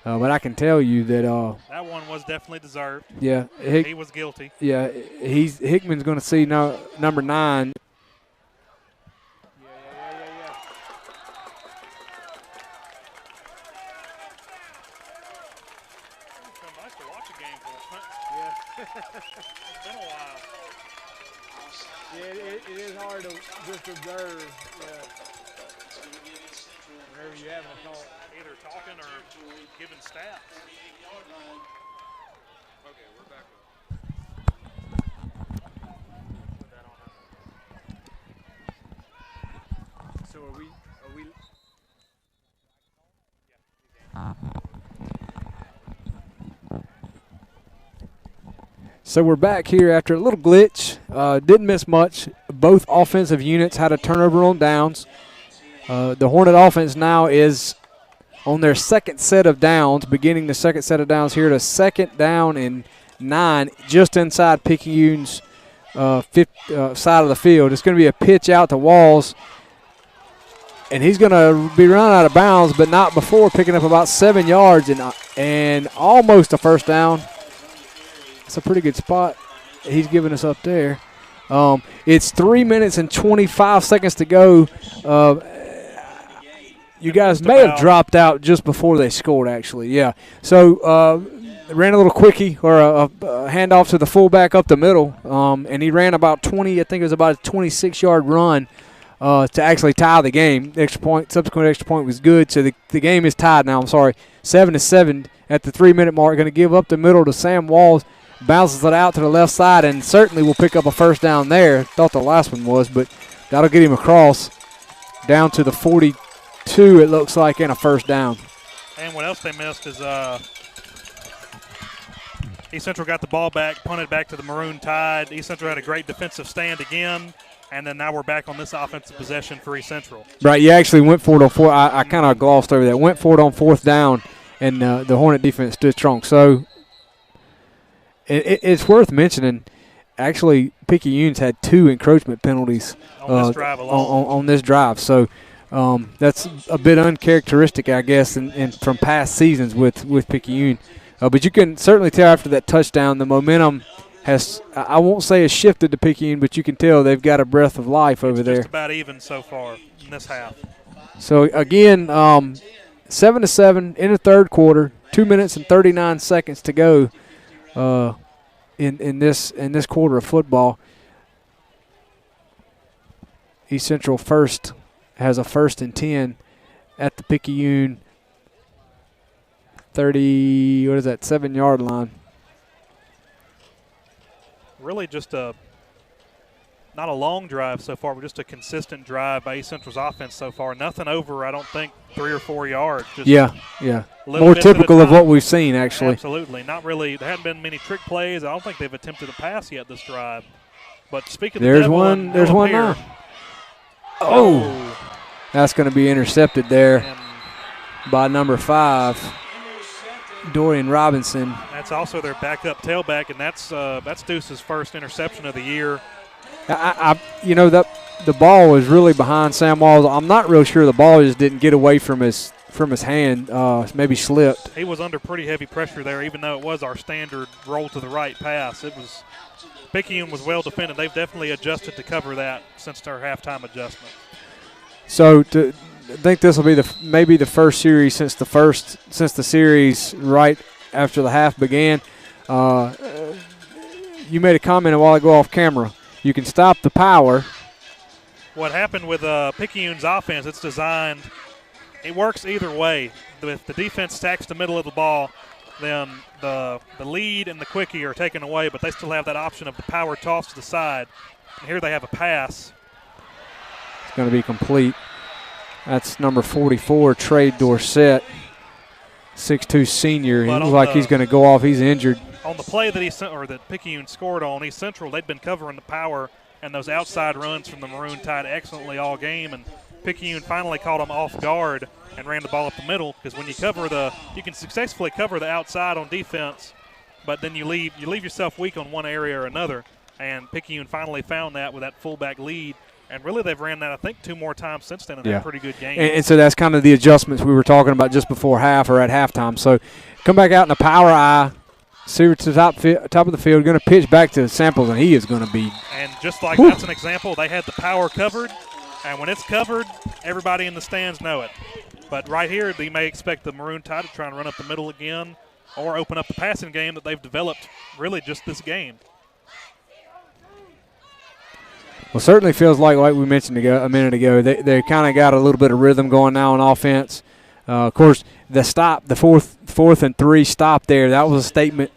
But I can tell you that that one was definitely deserved. Yeah, he was guilty. Yeah, Hickman's going to see number 9. It's been a while. Yeah, it is hard to just observe. Whenever you having a talk, either talking or giving stats. Okay, we're back up. Put that on. So So we're back here after a little glitch. Didn't miss much. Both offensive units had a turnover on downs. The Hornet offense now is on their second set of downs, beginning the second set of downs here to 2nd down and 9, just inside Picayune's side of the field. It's going to be a pitch out to Walls, and he's going to be run out of bounds, but not before picking up about 7 yards and almost a first down. It's a pretty good spot he's giving us up there. It's 3 minutes and 25 seconds to go. You guys may have dropped out just before they scored, actually. Yeah. So ran a little quickie or a handoff to the fullback up the middle, and he ran about 20. I think it was about a 26-yard run to actually tie the game. Subsequent extra point was good, so the game is tied now. 7-7 at the 3-minute mark. Going to give up the middle to Sam Walls. Bounces it out to the left side and certainly will pick up a first down there. Thought the last one was, but that'll get him across down to the 42, it looks like, and a first down. And what else they missed is East Central got the ball back, punted back to the Maroon Tide. East Central had a great defensive stand again, and then now we're back on this offensive possession for East Central. Right, you actually went for it on fourth. I kind of glossed over that. Went for it on 4th down, and the Hornet defense stood strong. So it's worth mentioning, actually, Picayune's had 2 encroachment penalties on this drive. So that's a bit uncharacteristic, I guess, from past seasons with Picayune. But you can certainly tell after that touchdown, the momentum has, I won't say has shifted to Picayune, but you can tell they've got a breath of life over there. Just about even so far in this half. So, again, 7-7 in the third quarter, 2 minutes and 39 seconds to go. In this quarter of football. East Central has a 1st and 10 at the Picayune 7-yard line. Really just not a long drive so far, but just a consistent drive by East Central's offense so far. Nothing over, I don't think, 3 or 4 yards. Just yeah. More typical of what we've seen, actually. Absolutely. Not really. There hadn't been many trick plays. I don't think they've attempted a pass yet this drive. But speaking of the devil, there's one now. Oh, that's going to be intercepted there by number 5, Dorian Robinson. That's also their backup tailback, and that's Deuce's first interception of the year. The ball was really behind Sam Walls. I'm not real sure the ball just didn't get away from his hand, maybe slipped. He was under pretty heavy pressure there, even though it was our standard roll to the right pass. Picayune was well defended. They've definitely adjusted to cover that since their halftime adjustment. So I think this will be maybe the first series since the series right after the half began. You made a comment a while ago off camera. You can stop the power. What happened with Picayune's offense, it's designed, it works either way. If the defense stacks the middle of the ball, then the lead and the quickie are taken away, but they still have that option of the power toss to the side. And here they have a pass. It's going to be complete. That's number 44, Trey Dorsett, 6'2" senior. He looks like he's going to go off. He's injured. On the play that Picayune scored on East Central, they'd been covering the power and those outside runs from the Maroon Tide excellently all game, and Picayune finally caught them off guard and ran the ball up the middle, because when you can successfully cover the outside on defense, but then you leave yourself weak on one area or another, and Picayune finally found that with that fullback lead. And really, they've ran that, I think, 2 more times since then, and they're pretty good games. And so that's kind of the adjustments we were talking about just before half or at halftime. So come back out in the power eye, see to the top of the field, going to pitch back to Samples, and he is going to be. And just like that's an example, they had the power covered, and when it's covered, everybody in the stands know it. But right here, they may expect the Maroon Tide to try and run up the middle again or open up the passing game that they've developed really just this game. Well, certainly feels like we mentioned a minute ago, they kind of got a little bit of rhythm going now on offense. Of course, the fourth and 3 stop there, that was a statement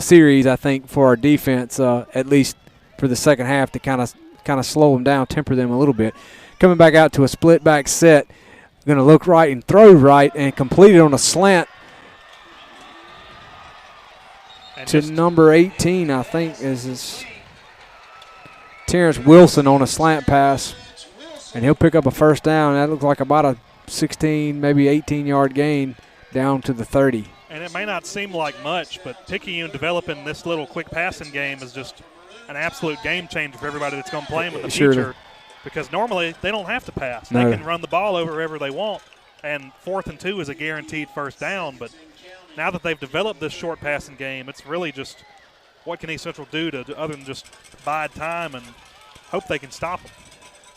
series, I think, for our defense, at least for the second half, to kind of kind of slow them down, temper them a little bit. Coming back out to a split back set. Going to look right and throw right and complete it on a slant to number 18, I think, is Terrence Wilson on a slant pass. And he'll pick up a first down. That looks like about a 16, maybe 18-yard gain down to the 30. And it may not seem like much, but Picayune developing this little quick passing game is just an absolute game changer for everybody that's going to play them in the future. Because normally they don't have to pass. No. They can run the ball over wherever they want, and 4th and 2 is a guaranteed first down. But now that they've developed this short passing game, it's really just what can East Central do to other than just bide time and hope they can stop them.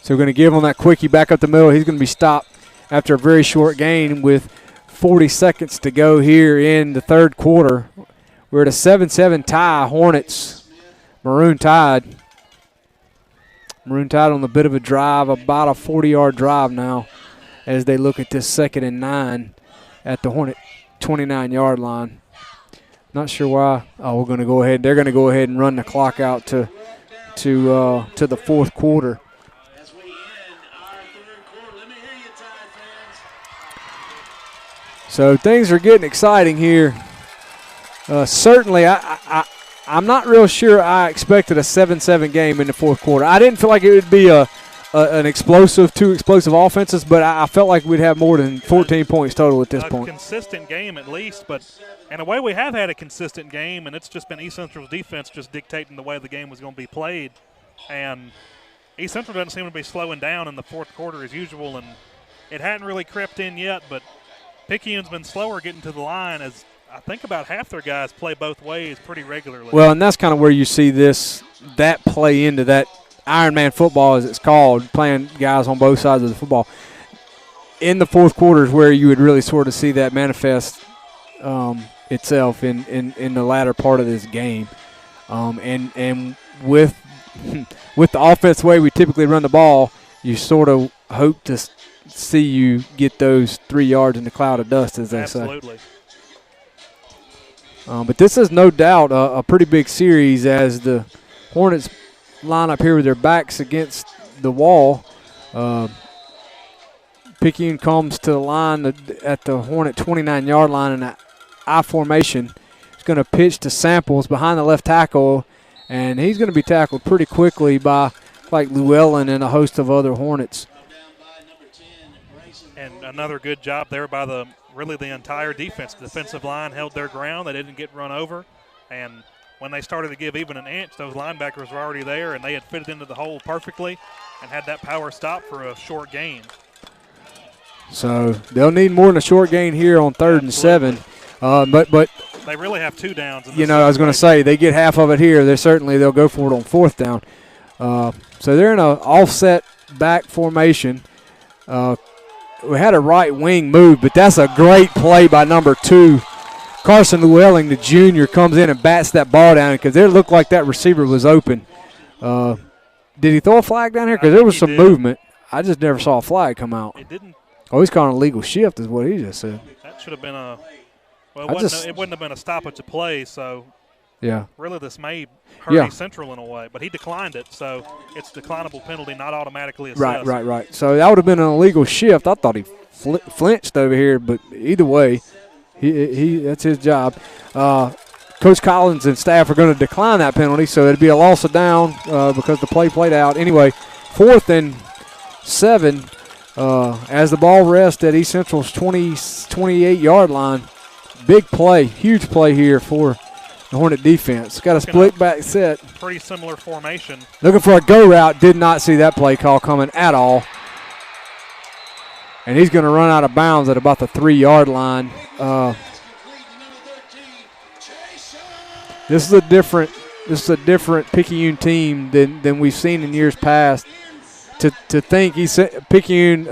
So we're going to give him that quickie back up the middle. He's going to be stopped after a very short gain with 40 seconds to go here in the third quarter. We're at a 7-7 tie, Hornets, Maroon Tide. Maroon Tide on a bit of a drive, about a 40-yard drive now as they look at this 2nd and 9 at the Hornet 29-yard line. Not sure why. Oh, we're going to go ahead. They're going to go ahead and run the clock out to the fourth quarter. So things are getting exciting here. Certainly, I'm not real sure I expected a 7-7 game in the fourth quarter. I didn't feel like it would be two explosive offenses, but I felt like we'd have more than 14 points total at this point. A consistent game at least, but in a way we have had a consistent game, and it's just been East Central's defense just dictating the way the game was going to be played. And East Central doesn't seem to be slowing down in the fourth quarter as usual, and it hadn't really crept in yet, but Picayune's been slower getting to the line as I think about half their guys play both ways pretty regularly. Well, and that's kind of where you see that play into that Ironman football, as it's called, playing guys on both sides of the football. In the fourth quarter is where you would really sort of see that manifest itself in the latter part of this game. And with the offense way we typically run the ball, you sort of hope to see you get those 3 yards in the cloud of dust, as they say. Absolutely. But this is no doubt a pretty big series as the Hornets line up here with their backs against the wall. Picayune comes to the line at the Hornet 29-yard line in an I formation. He's going to pitch to Samples behind the left tackle, and he's going to be tackled pretty quickly by like Llewellyn and a host of other Hornets. And another good job there by the entire defense. The defensive line held their ground. They didn't get run over. And when they started to give even an inch, those linebackers were already there, and they had fitted into the hole perfectly and had that power stop for a short gain. So they'll need more than a short gain here on 3rd and 7. But they really have 2 downs. I was going to say, they get half of it here. They'll go for it on 4th down. So they're in an offset back formation. We had a right wing move, but that's a great play by number 2. Carson Llewellyn, the junior, comes in and bats that ball down because it looked like that receiver was open. Did he throw a flag down here? Because there was some movement. I just never saw a flag come out. It didn't. Oh, he's calling a legal shift is what he just said. That should have been it wouldn't have been a stoppage of play, so yeah. Really this may hurt East Central in a way, but he declined it, so it's declinable penalty, not automatically assessed. Right. So that would have been an illegal shift. I thought he flinched over here, but either way, he that's his job. Coach Collins and staff are going to decline that penalty, so it'd be a loss of down because the play played out. Anyway, 4th and 7 as the ball rests at East Central's 28-yard line. Big play, huge play here for the Hornet defense. Got a split back set. Pretty similar formation. Looking for a go route. Did not see that play call coming at all. And he's going to run out of bounds at about the 3-yard line. This is a different Picayune team than we've seen in years past. To think Picayune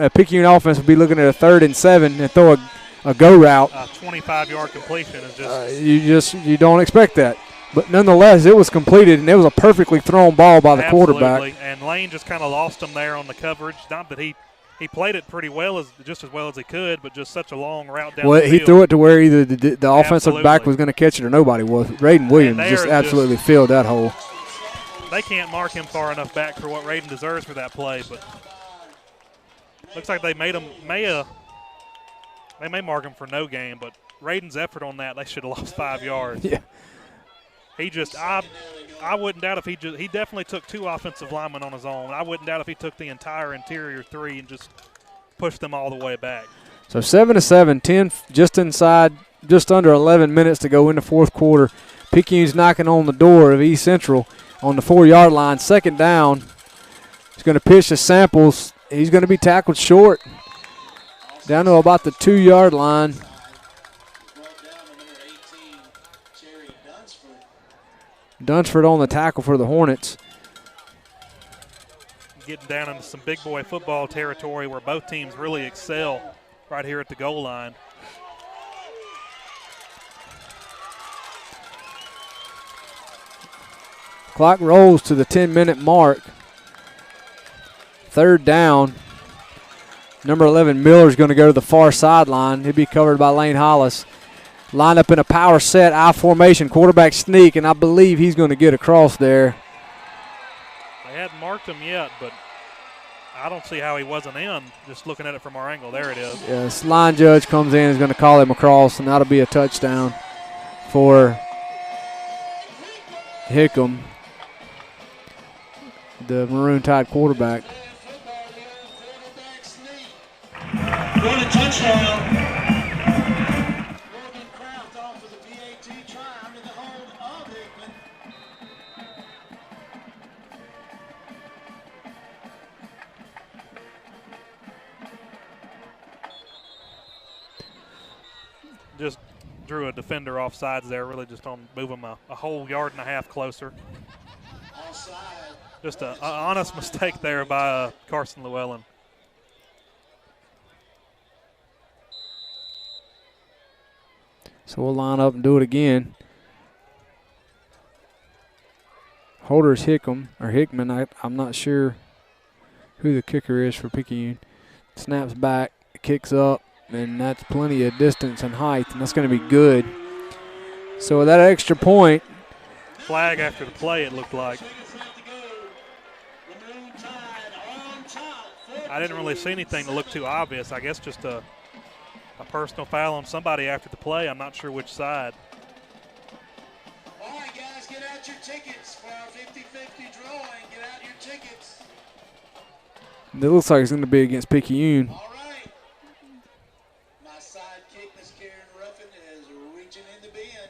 offense would be looking at a 3rd and 7 and throw a go route. A 25-yard completion is just you don't expect that. But nonetheless, it was completed, and it was a perfectly thrown ball by the quarterback. And Lane just kind of lost him there on the coverage. Not that he played it pretty well, just as well as he could, but just such a long route down the field. He threw it to where either the offensive back was going to catch it or nobody was. Raiden Williams just absolutely filled that hole. they can't mark him far enough back for what Raiden deserves for that play, but looks like they made him they may mark him for no gain, but Raiden's effort on that, they should have lost 5 yards. Yeah. He just, I wouldn't doubt if he definitely took 2 offensive linemen on his own. I wouldn't doubt if he took the entire interior 3 and just pushed them all the way back. So 7-7, 10 just inside, just under 11 minutes to go in the fourth quarter. Picayune's knocking on the door of East Central on the 4-yard line. Second down. He's going to pitch to Samples. He's going to be tackled short down to about the 2-yard line. Dunsford on the tackle for the Hornets. Getting down into some big boy football territory where both teams really excel right here at the goal line. Clock rolls to the 10-minute mark. Third down. Number 11, Miller's going to go to the far sideline. He'll be covered by Lane Hollis. Line up in a power set, I formation, quarterback sneak, and I believe he's going to get across there. They hadn't marked him yet, but I don't see how he wasn't in, just looking at it from our angle. There it is. Yes, line judge comes in, is going to call him across, and that'll be a touchdown for Hickam, the Maroon Tide quarterback. Going to touchdown. Just drew a defender off sides there, really just on move him a whole yard and a half closer. Just an honest mistake there by Carson Llewellyn. So we'll line up and do it again. Holder's Hickman. I'm not sure who the kicker is for Picayune. Snaps back, kicks up, and that's plenty of distance and height, and that's going to be good. So with that extra point. Flag after the play, it looked like. I didn't really see anything that looked too obvious. I guess just a personal foul on somebody after the play. I'm not sure which side. All right, guys, get out your tickets for our 50-50 drawing. Get out your tickets. It looks like it's going to be against Picayune. All right. My sidekick, Miss Karen Ruffin, is reaching in the bin.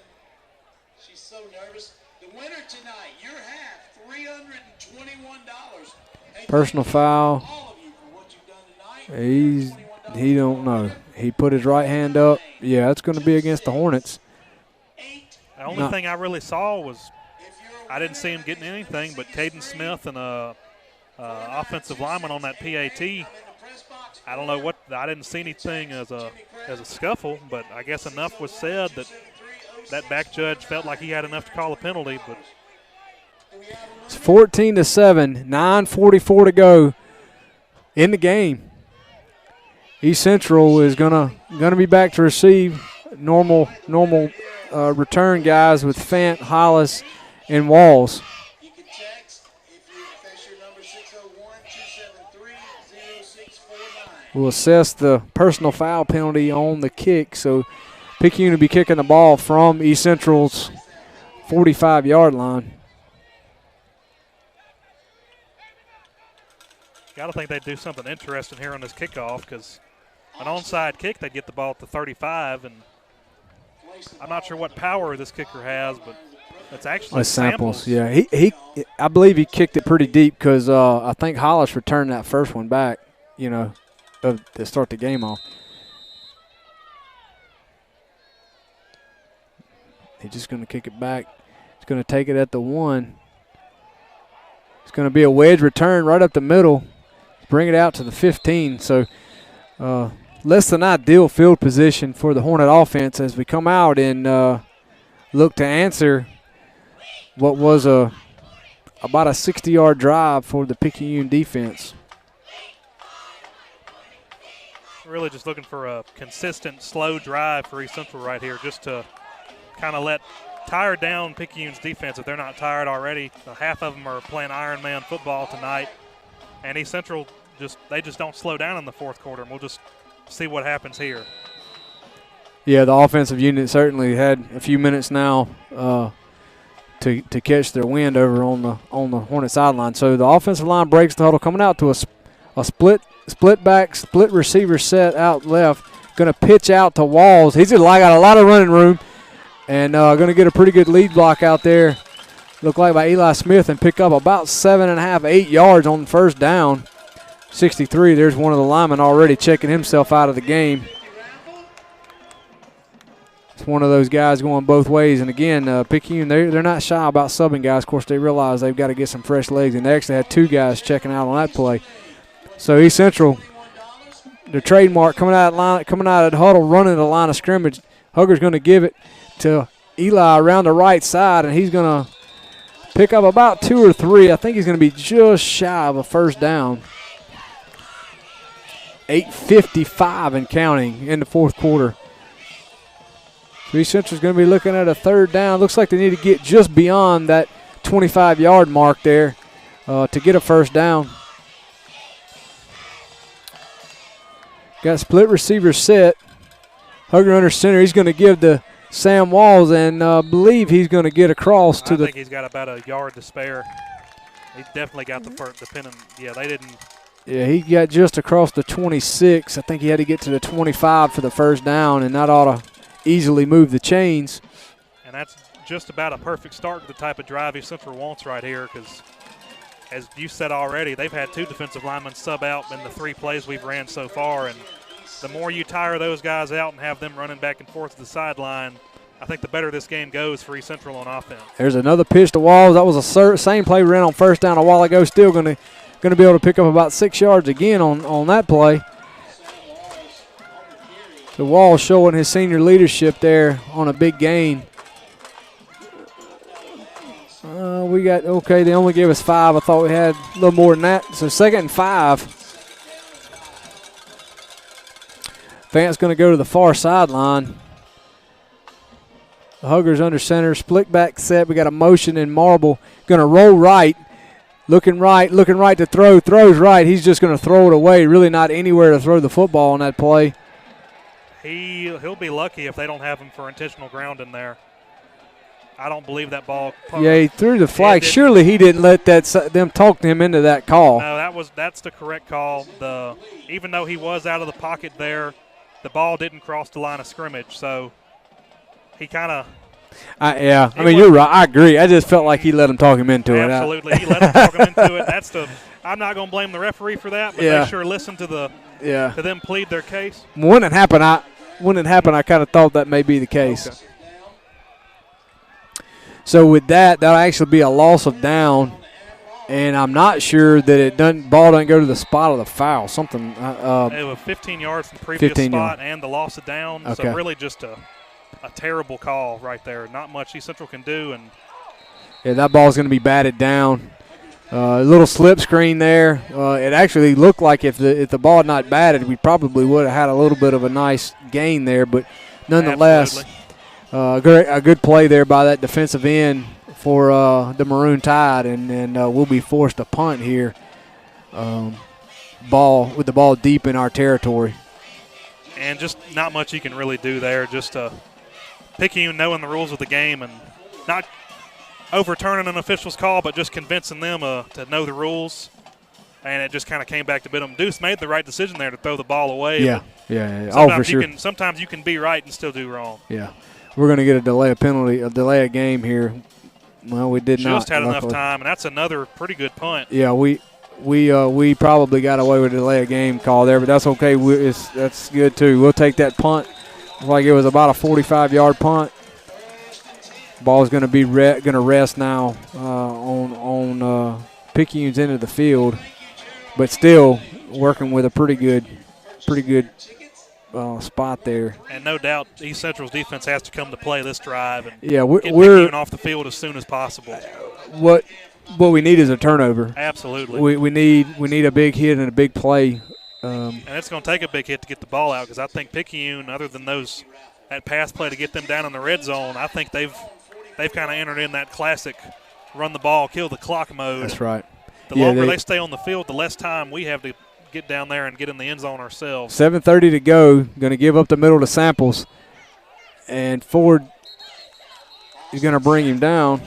She's so nervous. The winner tonight, your half, $321. Personal foul. He don't know. He put his right hand up. Yeah, it's going to be against the Hornets. The only thing I really saw was I didn't see him getting anything, but Caden Smith and a offensive lineman on that PAT. I don't know what. I didn't see anything as a scuffle, but I guess enough was said that back judge felt like he had enough to call a penalty. But it's 14-7, 9:44 to go in the game. East Central is gonna be back to receive normal return guys with Fant, Hollis, and Walls. We'll assess the personal foul penalty on the kick, so Picayune will be kicking the ball from East Central's 45-yard line. Got to think they'd do something interesting here on this kickoff, because an onside kick, they'd get the ball at the 35, and I'm not sure what power this kicker has, but it's actually Samples. Yeah, he I believe he kicked it pretty deep because I think Hollis returned that first one back, to start the game off. He's just going to kick it back. He's going to take it at the 1. It's going to be a wedge return right up the middle. Bring it out to the 15. So less than ideal field position for the Hornet offense as we come out and look to answer what was about a 60-yard drive for the Picayune defense. Really just looking for a consistent, slow drive for East Central right here, just to kind of let tired down Picayune's defense if they're not tired already. Half of them are playing Ironman football tonight. And East Central, they just don't slow down in the fourth quarter, and we'll just see what happens here. Yeah, the offensive unit certainly had a few minutes now to catch their wind over on the Hornet sideline. So the offensive line breaks the huddle, coming out to a split back, split receiver set out left. Going to pitch out to Walls. He's got a lot of running room and going to get a pretty good lead block out there. Look like by Eli Smith and pick up about 7.5, 8 yards on the first down. 63, there's one of the linemen already checking himself out of the game. It's one of those guys going both ways. And again, Picayune, they're not shy about subbing guys. Of course, they realize they've got to get some fresh legs, and they actually had 2 guys checking out on that play. So East Central, their trademark coming out of the huddle, running the line of scrimmage. Hugger's going to give it to Eli around the right side, and he's going to pick up about 2 or 3. I think he's going to be just shy of a first down. 8:55 and counting in the fourth quarter. So East Central's going to be looking at a third down. Looks like they need to get just beyond that 25-yard mark there to get a first down. Got split receiver set. Hugger under center. He's going to give to Sam Walls, and believe he's going to get across to the. I think he's got about a yard to spare. He definitely got the pin. Yeah, they didn't. Yeah, he got just across the 26. I think he had to get to the 25 for the first down, and that ought to easily move the chains. And that's just about a perfect start to the type of drive East Central wants right here, because as you said already, they've had 2 defensive linemen sub out in the 3 plays we've ran so far, and the more you tire those guys out and have them running back and forth to the sideline, I think the better this game goes for East Central on offense. There's another pitch to Walls. That was the same play we ran on first down a while ago. Still going to be able to pick up about 6 yards again on that play. So Walls showing his senior leadership there on a big gain. They only gave us 5. I thought we had a little more than that. So 2nd and 5. Vance going to go to the far sideline. The Huggers under center, split back set. We got a motion in Marble. Going to roll right. Looking right to throw. Throws right. He's just going to throw it away. Really not anywhere to throw the football on that play. He'll be lucky if they don't have him for intentional grounding there. I don't believe that ball. Yeah, he threw the flag. Surely he didn't let them talk him into that call. No, that's the correct call. Even though he was out of the pocket there, the ball didn't cross the line of scrimmage. So he kind of. You're right. I agree. I just felt like he let him talk him into it. Absolutely, he let him talk him into it. I'm not going to blame the referee for that, but they sure listened to them plead their case. When it happened, I kind of thought that may be the case. Okay. So with that'll actually be a loss of down, and I'm not sure that ball doesn't go to the spot of the foul. Something. It was 15 yards from the previous spot and the loss of down. Okay. So really just a terrible call right there. Not much East Central can do. And that ball's going to be batted down. A little slip screen there. It actually looked like if the ball had not batted, we probably would have had a little bit of a nice gain there. But nonetheless, a good play there by that defensive end for the Maroon Tide, and we'll be forced to punt here. With the ball deep in our territory. And just not much you can really do there. Just Picayune knowing the rules of the game and not overturning an official's call, but just convincing them to know the rules. And it just kind of came back to bit them. Deuce made the right decision there to throw the ball away. Yeah. Oh, for sure. Sometimes you can be right and still do wrong. Yeah. We're going to get a delay a game here. Well, we did just had enough time, and that's another pretty good punt. Yeah, we probably got away with a delay a game call there, but that's okay. That's good too. We'll take that punt. Like it was about a 45-yard punt. Ball's going to be going to rest now on Picayune's end of the field, but still working with a pretty good spot there. And no doubt East Central's defense has to come to play this drive and get Picayune off the field as soon as possible. What we need is a turnover. Absolutely. We need a big hit and a big play. And it's going to take a big hit to get the ball out, because I think Picayune, other than that pass play to get them down in the red zone, I think they've they've kind of entered in that classic run the ball, kill the clock mode. That's right. The longer they stay on the field, the less time we have to get down there and get in the end zone ourselves. 7:30 to go. Going to give up the middle to Samples. And Ford is going to bring him down.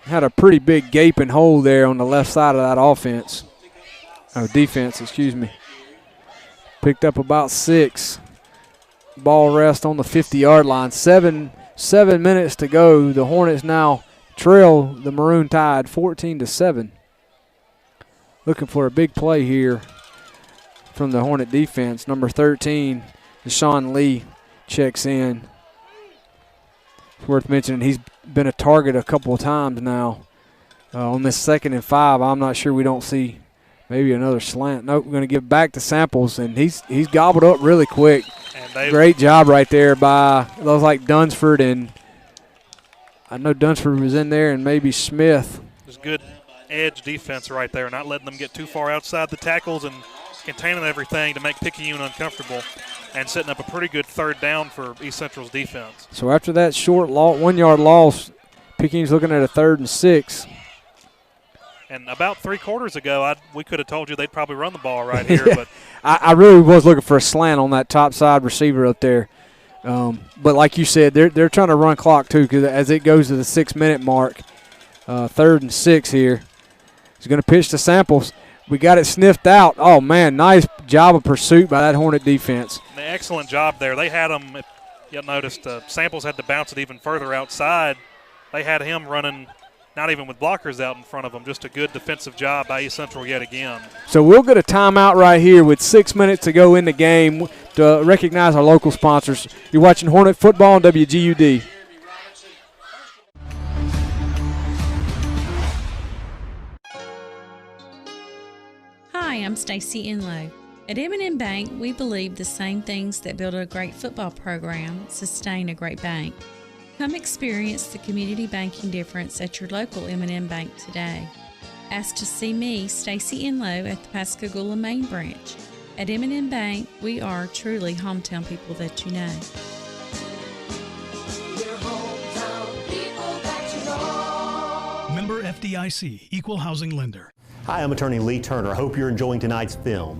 Had a pretty big gaping hole there on the left side of that offense. Oh, defense, excuse me. Picked up about 6. Ball rest on the 50-yard line. 7 minutes to go. The Hornets now trail the Maroon Tide 14-7. Looking for a big play here from the Hornet defense. Number 13, Deshaun Lee, checks in. It's worth mentioning he's been a target a couple of times now. On this 2nd and 5, I'm not sure we don't see maybe another slant. Nope, we're going to give back to Samples, and he's gobbled up really quick. Great job right there by, it looks like Dunsford, and I know Dunsford was in there, and maybe Smith. There's good edge defense right there, not letting them get too far outside the tackles and containing everything to make Picayune uncomfortable and setting up a pretty good 3rd down for East Central's defense. So after that short 1-yard loss, Picayune's looking at a 3rd and 6. And about 3 quarters ago, we could have told you they'd probably run the ball right here. Yeah. But I really was looking for a slant on that top side receiver up there. But like you said, they're trying to run clock too, because as it goes to the 6-minute mark, 3rd and 6 here. He's going to pitch to Samples. We got it sniffed out. Oh, man, nice job of pursuit by that Hornet defense. An excellent job there. They had him, if you noticed, Samples had to bounce it even further outside. They had him running, not even with blockers out in front of him, just a good defensive job by East Central yet again. So we'll get a timeout right here with 6 minutes to go in the game to recognize our local sponsors. You're watching Hornet Football on WGUD. Hi, I'm Stacy Enlow. At M&M Bank, we believe the same things that build a great football program sustain a great bank. Come experience the community banking difference at your local M&M Bank today. Ask to see me, Stacy Enlow, at the Pascagoula Main Branch. At M&M Bank, we are truly hometown people that you know. Member FDIC, Equal Housing Lender. Hi, I'm attorney Lee Turner. I hope you're enjoying tonight's film.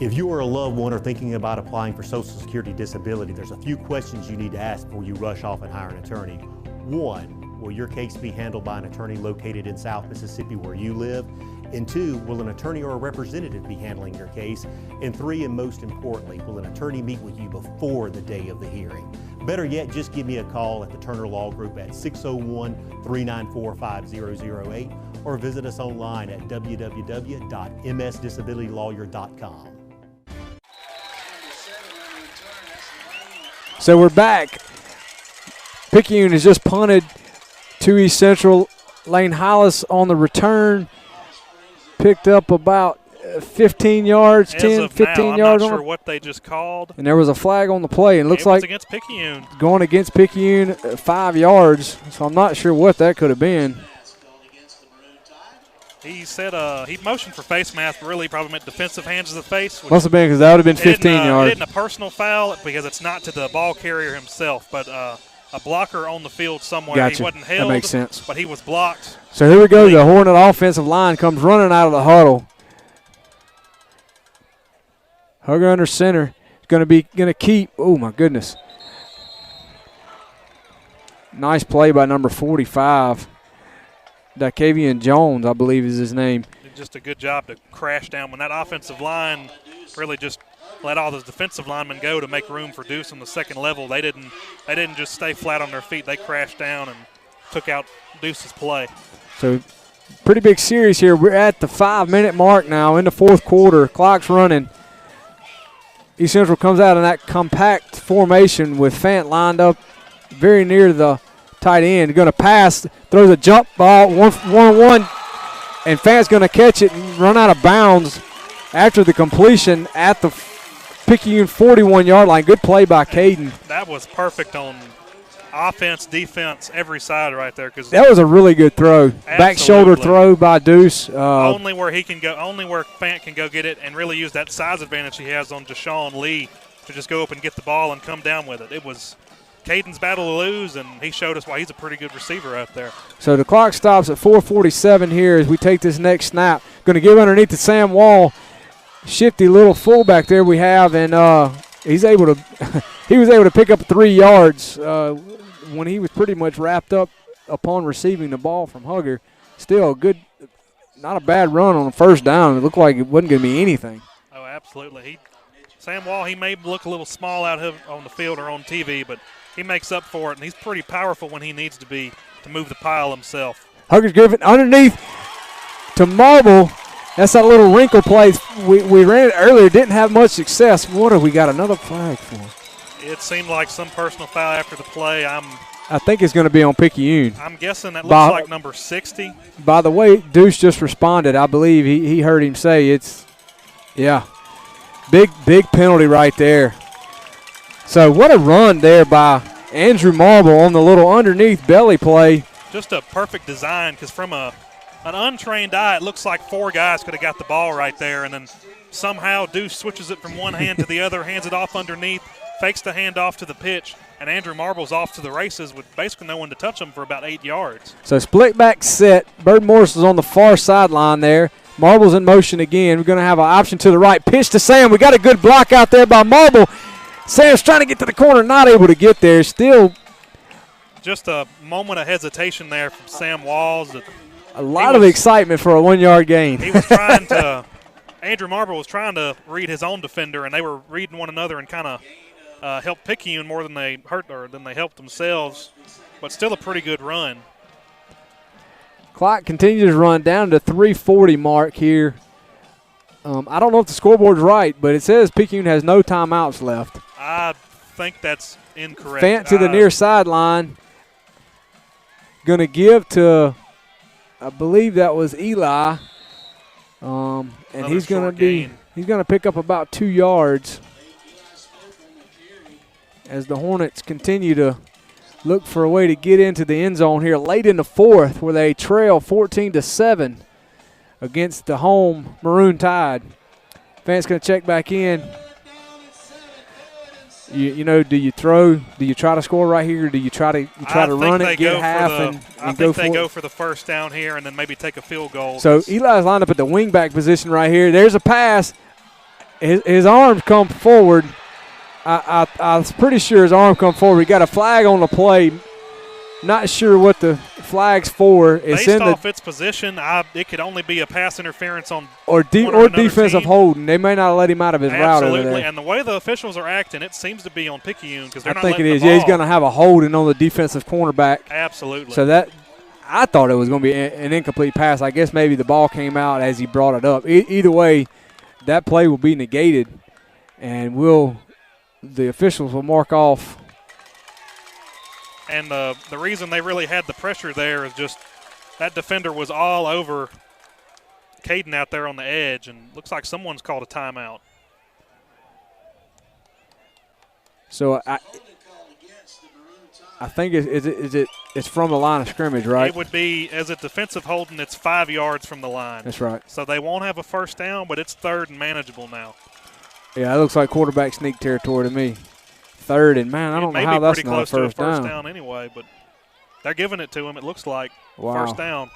If you are a loved one or thinking about applying for Social Security disability, there's a few questions you need to ask before you rush off and hire an attorney. 1, will your case be handled by an attorney located in South Mississippi where you live? And 2, will an attorney or a representative be handling your case? And 3, and most importantly, will an attorney meet with you before the day of the hearing? Better yet, just give me a call at the Turner Law Group at 601-394-5008 or visit us online at www.msdisabilitylawyer.com. So we're back. Picayune has just punted to East Central. Lane Hollis on the return. Picked up about 15 yards, 10, 15 yards. I'm not sure what they just called. And there was a flag on the play. And it looks like against Picayune. Going against Picayune 5 yards. So I'm not sure what that could have been. He said he motioned for face mask, but really probably meant defensive hands to the face. Must have been, because that would have been 15 yards. It isn't a personal foul because it's not to the ball carrier himself, but a blocker on the field somewhere. Gotcha. He wasn't held, that makes sense. But he was blocked. So here we go. The Hornet offensive line comes running out of the huddle. Hugger under center. Going to keep. Oh, my goodness. Nice play by number 45. Dacavian Jones, I believe is his name. Just a good job to crash down when that offensive line really just let all those defensive linemen go to make room for Deuce on the second level. They didn't just stay flat on their feet. They crashed down and took out Deuce's play. So pretty big series here. We're at the 5-minute mark now in the fourth quarter. Clock's running. East Central comes out in that compact formation with Fant lined up very near the tight end. Going to pass, throws a jump ball, one, and Fant's going to catch it and run out of bounds after the completion at the Picayune 41-yard line. Good play by Caden. That was perfect on offense, defense, every side right there. Cause that was a really good throw. Absolutely. Back shoulder throw by Deuce. Only where he can go, only where Fant can go get it and really use that size advantage he has on Deshaun Lee to just go up and get the ball and come down with it. It was Caden's battle to lose, and he showed us why he's a pretty good receiver out there. So the clock stops at 4:47 here as we take this next snap. Going to give underneath to Sam Wall. Shifty little fullback there we have, and he's able to he was able to pick up 3 yards when he was pretty much wrapped up upon receiving the ball from Hugger. Still a good, not a bad run on the first down. It looked like it wasn't going to be anything. Oh, absolutely. Sam Wall, he may look a little small out on the field or on TV, but he makes up for it, and he's pretty powerful when he needs to be to move the pile himself. Hugger's Griffin underneath to Marble. That's that little wrinkle play. We ran it earlier, didn't have much success. What have we got another flag for? It seemed like some personal foul after the play. I think it's going to be on Picayune. I'm guessing that looks like number 60. By the way, Deuce just responded. I believe he heard him say it's, yeah, big penalty right there. So what a run there by Andrew Marble on the little underneath belly play. Just a perfect design, because from an untrained eye, it looks like 4 guys could have got the ball right there, and then somehow Deuce switches it from one hand to the other, hands it off underneath, fakes the handoff to the pitch, and Andrew Marble's off to the races with basically no one to touch him for about 8 yards. So split back set. Bird Morris is on the far sideline there. Marble's in motion again. We're going to have an option to the right. Pitch to Sam. We got a good block out there by Marble. Sam's trying to get to the corner, not able to get there. Still. Just a moment of hesitation there from Sam Walls. A lot of excitement for a 1-yard gain. He was trying to – Andrew Marble was trying to read his own defender, and they were reading one another and kind of helped Picayune more than they hurt or than they helped themselves, but still a pretty good run. Clock continues to run down to 3:40 mark here. I don't know if the scoreboard's right, but it says Picayune has no timeouts left. I think that's incorrect. Fant to the near sideline. Going to give to, I believe that was Eli. And he's going to pick up about 2 yards as the Hornets continue to look for a way to get into the end zone here late in the fourth, where they trail 14-7 against the home Maroon Tide. Fant's going to check back in. You know, do you throw? Do you try to score right here? Or do you try to run it, get half, and go for it? I think they go for the first down here and then maybe take a field goal. So Eli's lined up at the wingback position right here. There's a pass. His arms come forward. I was pretty sure his arm come forward. We got a flag on the play. Not sure what the flag's for. It's based off its position, it could only be a pass interference on or defensive team. Holding. They may not let him out of his route over there. Absolutely, and the way the officials are acting, it seems to be on Picayune because they're not letting the ball. I think it is. Yeah, he's going to have a holding on the defensive cornerback. Absolutely. So that I thought it was going to be an incomplete pass. I guess maybe the ball came out as he brought it up. Either way, that play will be negated, and the officials will mark off. And the reason they really had the pressure there is just that defender was all over Caden out there on the edge, and looks like someone's called a timeout. So I think it's from the line of scrimmage, right? It would be, as a defensive holding, it's 5 yards from the line. That's right. So they won't have a first down, but it's third and manageable now. Yeah, it looks like quarterback sneak territory to me. Third, and man, I don't know how that's not a first down. First down anyway, but they're giving it to him. It looks like first down.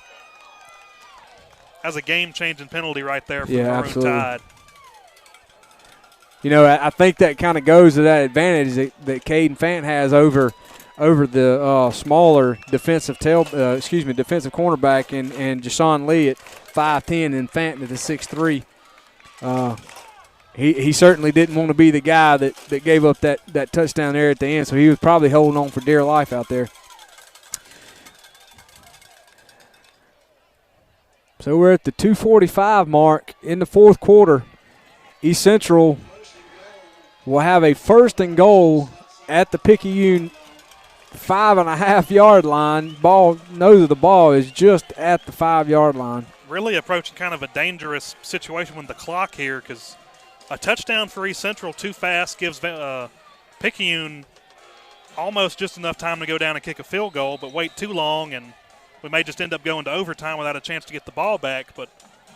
That's a game-changing penalty right there for Maroon absolutely. Tide. You know, I think that kind of goes to that advantage that Caden Fant has over the smaller defensive cornerback and Jashawn Lee at 5'10" and Fant at the 6'3". He certainly didn't want to be the guy that gave up that touchdown there at the end, so he was probably holding on for dear life out there. So we're at the 2:45 mark in the fourth quarter. East Central will have a first and goal at the Picayune 5.5-yard line. Nose of the ball is just at the 5-yard line. Really approaching kind of a dangerous situation with the clock here, because a touchdown for East Central too fast gives Picayune almost just enough time to go down and kick a field goal, but wait too long, and we may just end up going to overtime without a chance to get the ball back. But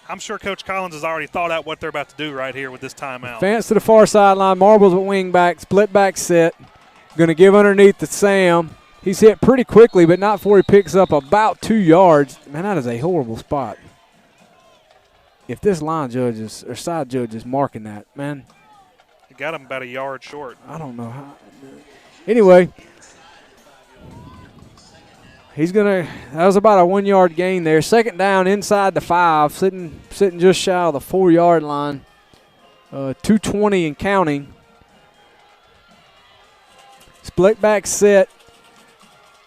I'm sure Coach Collins has already thought out what they're about to do right here with this timeout. Fans to the far sideline. Marbles at wing back, split back set. Going to give underneath to Sam. He's hit pretty quickly, but not before he picks up about 2 yards. Man, that is a horrible spot. If this line judge is, or side judge is marking that, man. He got him about a yard short. I don't know how. Anyway, that was about a 1 yard gain there. Second down inside the 5, sitting just shy of the 4 yard line. 2:20 and counting. Split back set.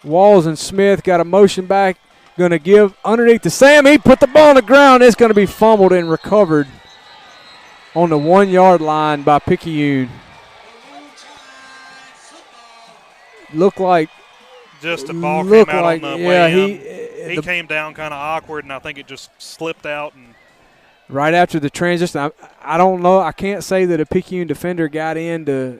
Walls and Smith got a motion back. Going to give underneath to Sam. He put the ball on the ground. It's going to be fumbled and recovered on the 1 yard line by Picayune. Looked like. Just the ball came out like, on the yeah, way in. He came down kind of awkward, and I think it just slipped out. And right after the transition, I don't know. I can't say that a Picayune defender got in to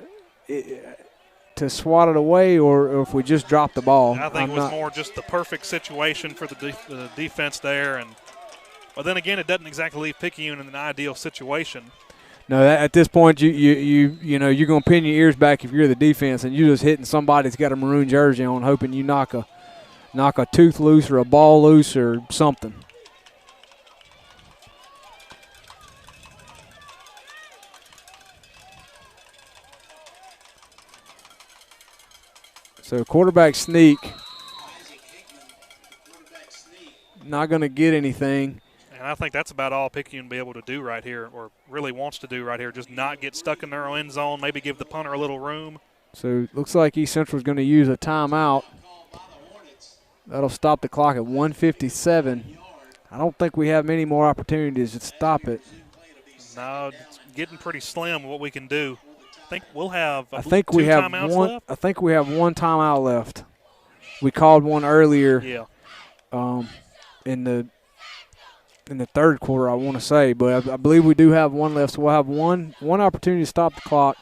swat it away or if we just dropped the ball. I think it was more just the perfect situation for the defense there. But then again, it doesn't exactly leave Picayune in an ideal situation. No, at this point, you know you're gonna pin your ears back if you're the defense, and you're just hitting somebody that's got a maroon jersey on, hoping you knock a tooth loose or a ball loose or something. So quarterback sneak, not gonna get anything. And I think that's about all Picayune will be able to do right here, or really wants to do right here, just not get stuck in their own end zone, maybe give the punter a little room. So it looks like East Central is going to use a timeout. That'll stop the clock at 1:57. I don't think we have many more opportunities to stop it. No, it's getting pretty slim what we can do. I think we'll have two timeouts left? I think we have one timeout left. We called one earlier. Yeah. In the third quarter, I want to say, but I believe we do have one left, so we'll have one opportunity to stop the clock.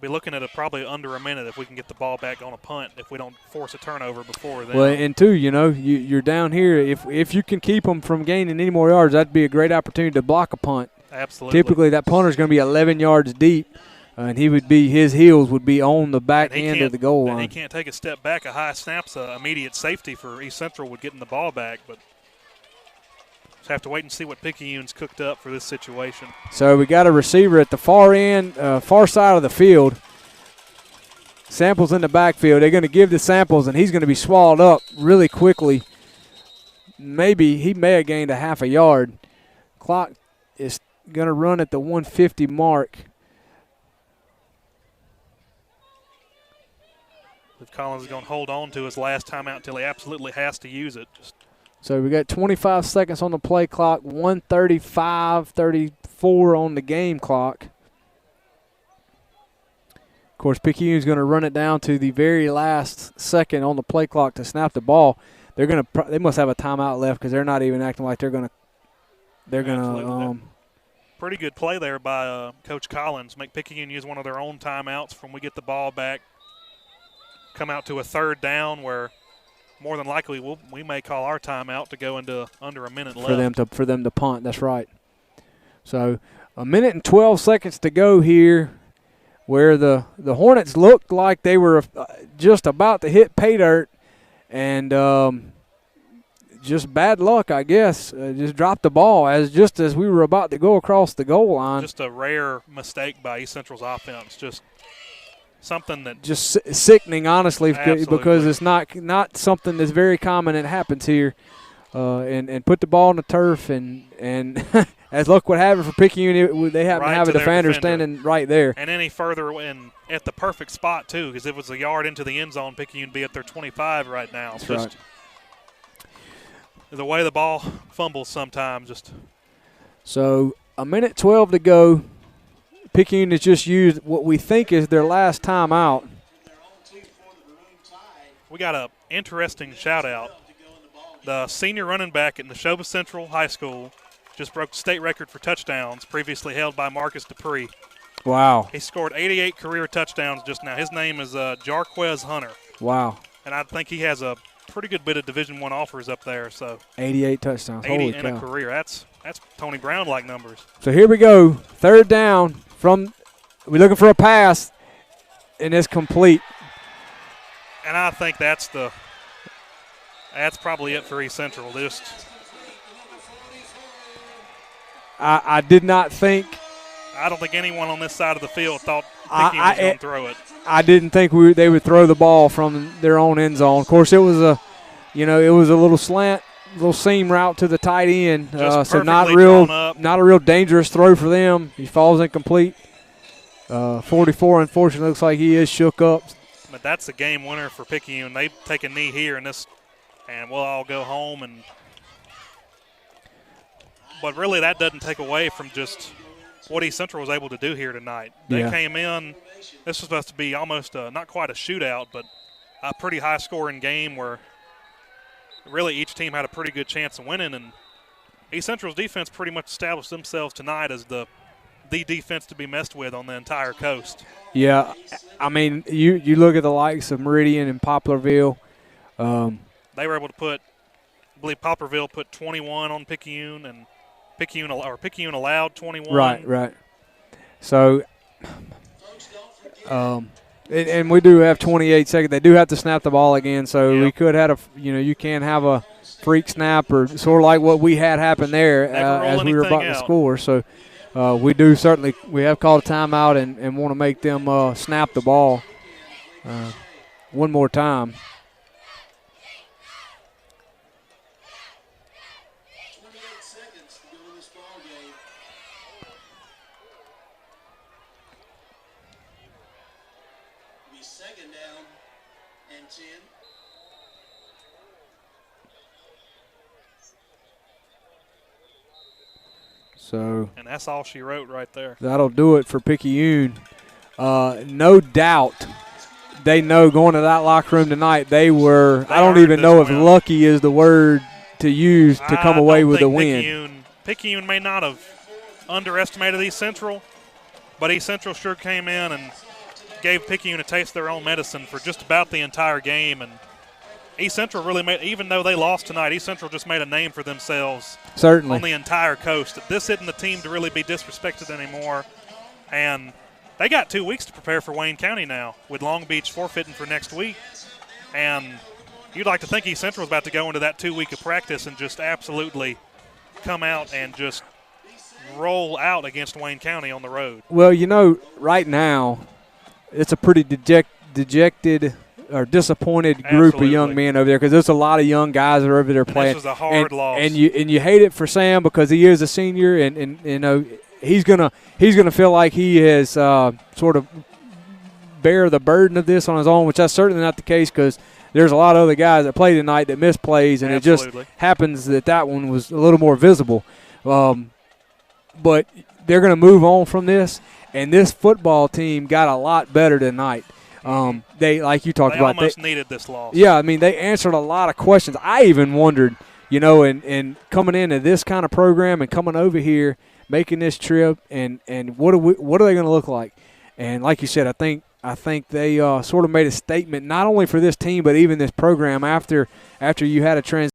Be looking at probably under a minute if we can get the ball back on a punt, if we don't force a turnover before then. Well, and two, you're down here. If you can keep them from gaining any more yards, that'd be a great opportunity to block a punt. Absolutely. Typically, that punter's going to be 11 yards deep, and his heels would be on the back end of the goal line. And he can't take a step back. A high snap's an immediate safety for East Central with getting the ball back, but just have to wait and see what Picayune's cooked up for this situation. So we got a receiver at the far end, far side of the field. Samples in the backfield. They're going to give the Samples, and he's going to be swallowed up really quickly. He may have gained a half a yard. Clock is going to run at the 150 mark. If Collins is going to hold on to his last timeout until he absolutely has to use it. So we got 25 seconds on the play clock, 1:35:34 on the game clock. Of course, Picayune's going to run it down to the very last second on the play clock to snap the ball. They must have a timeout left because they're not even acting like they're going to. Pretty good play there by Coach Collins. Make Picayune use one of their own timeouts from we get the ball back. Come out to a third down where more than likely we may call our timeout to go into under a minute left. For them to punt, that's right. So a minute and 12 seconds to go here, where the Hornets looked like they were just about to hit pay dirt, and just bad luck, I guess. Just dropped the ball just as we were about to go across the goal line. Just a rare mistake by East Central's offense. Just something that just sickening, honestly, absolutely. Because it's not something that's very common. It happens here, and put the ball on the turf, and as luck would have it for Picayune, they happen to have a defender standing right there. And any further at the perfect spot too, because if it was a yard into the end zone, Picayune would be at their 25 right now. That's just right. The way the ball fumbles sometimes. So a minute 12 to go. Picayune has just used what we think is their last timeout. We got an interesting shout-out. The senior running back at Neshoba Central High School just broke the state record for touchdowns, previously held by Marcus Dupree. Wow. He scored 88 career touchdowns just now. His name is Jarquez Hunter. Wow. And I think he has a pretty good bit of Division I offers up there. So 88 touchdowns. 80 Holy in cow. a career. That's Tony Brown-like numbers. So here we go. Third down we're looking for a pass, and it's complete. And I think that's probably it for East Central. I did not think. I don't think anyone on this side of the field thought Picayune was going to throw it. I didn't think they would throw the ball from their own end zone. Of course, it was a little slant, little seam route to the tight end, so not a real dangerous throw for them. He falls incomplete. 44, unfortunately, looks like he is shook up. But that's a game winner for Picayune. They take a knee here and we'll all go home. But really, that doesn't take away from just what East Central was able to do here tonight. They came in. This was supposed to be almost not quite a shootout, but a pretty high-scoring game where really each team had a pretty good chance of winning. And East Central's defense pretty much established themselves tonight as the defense to be messed with on the entire coast. Yeah, I mean, you look at the likes of Meridian and Poplarville. They were able to I believe Poplarville put 21 on Picayune, and Picayune allowed 21. Right. So, and we do have 28 seconds. They do have to snap the ball again, so we could have you can have a freak snap or sort of like what we had happen there as we were about to score. So we have called a timeout and want to make them snap the ball one more time. So and that's all she wrote right there. That'll do it for Picayune. No doubt they know going to that locker room tonight I don't even know if lucky is the word to use to come away with a win. Picayune may not have underestimated East Central, but East Central sure came in and gave Picayune a taste of their own medicine for just about the entire game. And East Central really even though they lost tonight, East Central just made a name for themselves. Certainly. On the entire coast. This isn't the team to really be disrespected anymore. And they got 2 weeks to prepare for Wayne County now, with Long Beach forfeiting for next week. And you'd like to think East Central is about to go into that 2 week of practice and just absolutely come out and just roll out against Wayne County on the road. Well, right now it's a pretty dejected or disappointed group of young men over there, because there's a lot of young guys that are over there playing. This was a hard loss. And you hate it for Sam because he is a senior, and he's gonna feel like he has sort of bear the burden of this on his own, which that's certainly not the case, because there's a lot of other guys that play tonight that miss plays, and it just happens that one was a little more visible. But they're going to move on from this, and this football team got a lot better tonight. They, like you talked about, almost needed this loss. Yeah, I mean, they answered a lot of questions. I even wondered, and coming into this kind of program and coming over here, making this trip, and what are they going to look like? And like you said, I think they sort of made a statement not only for this team but even this program after you had a transition.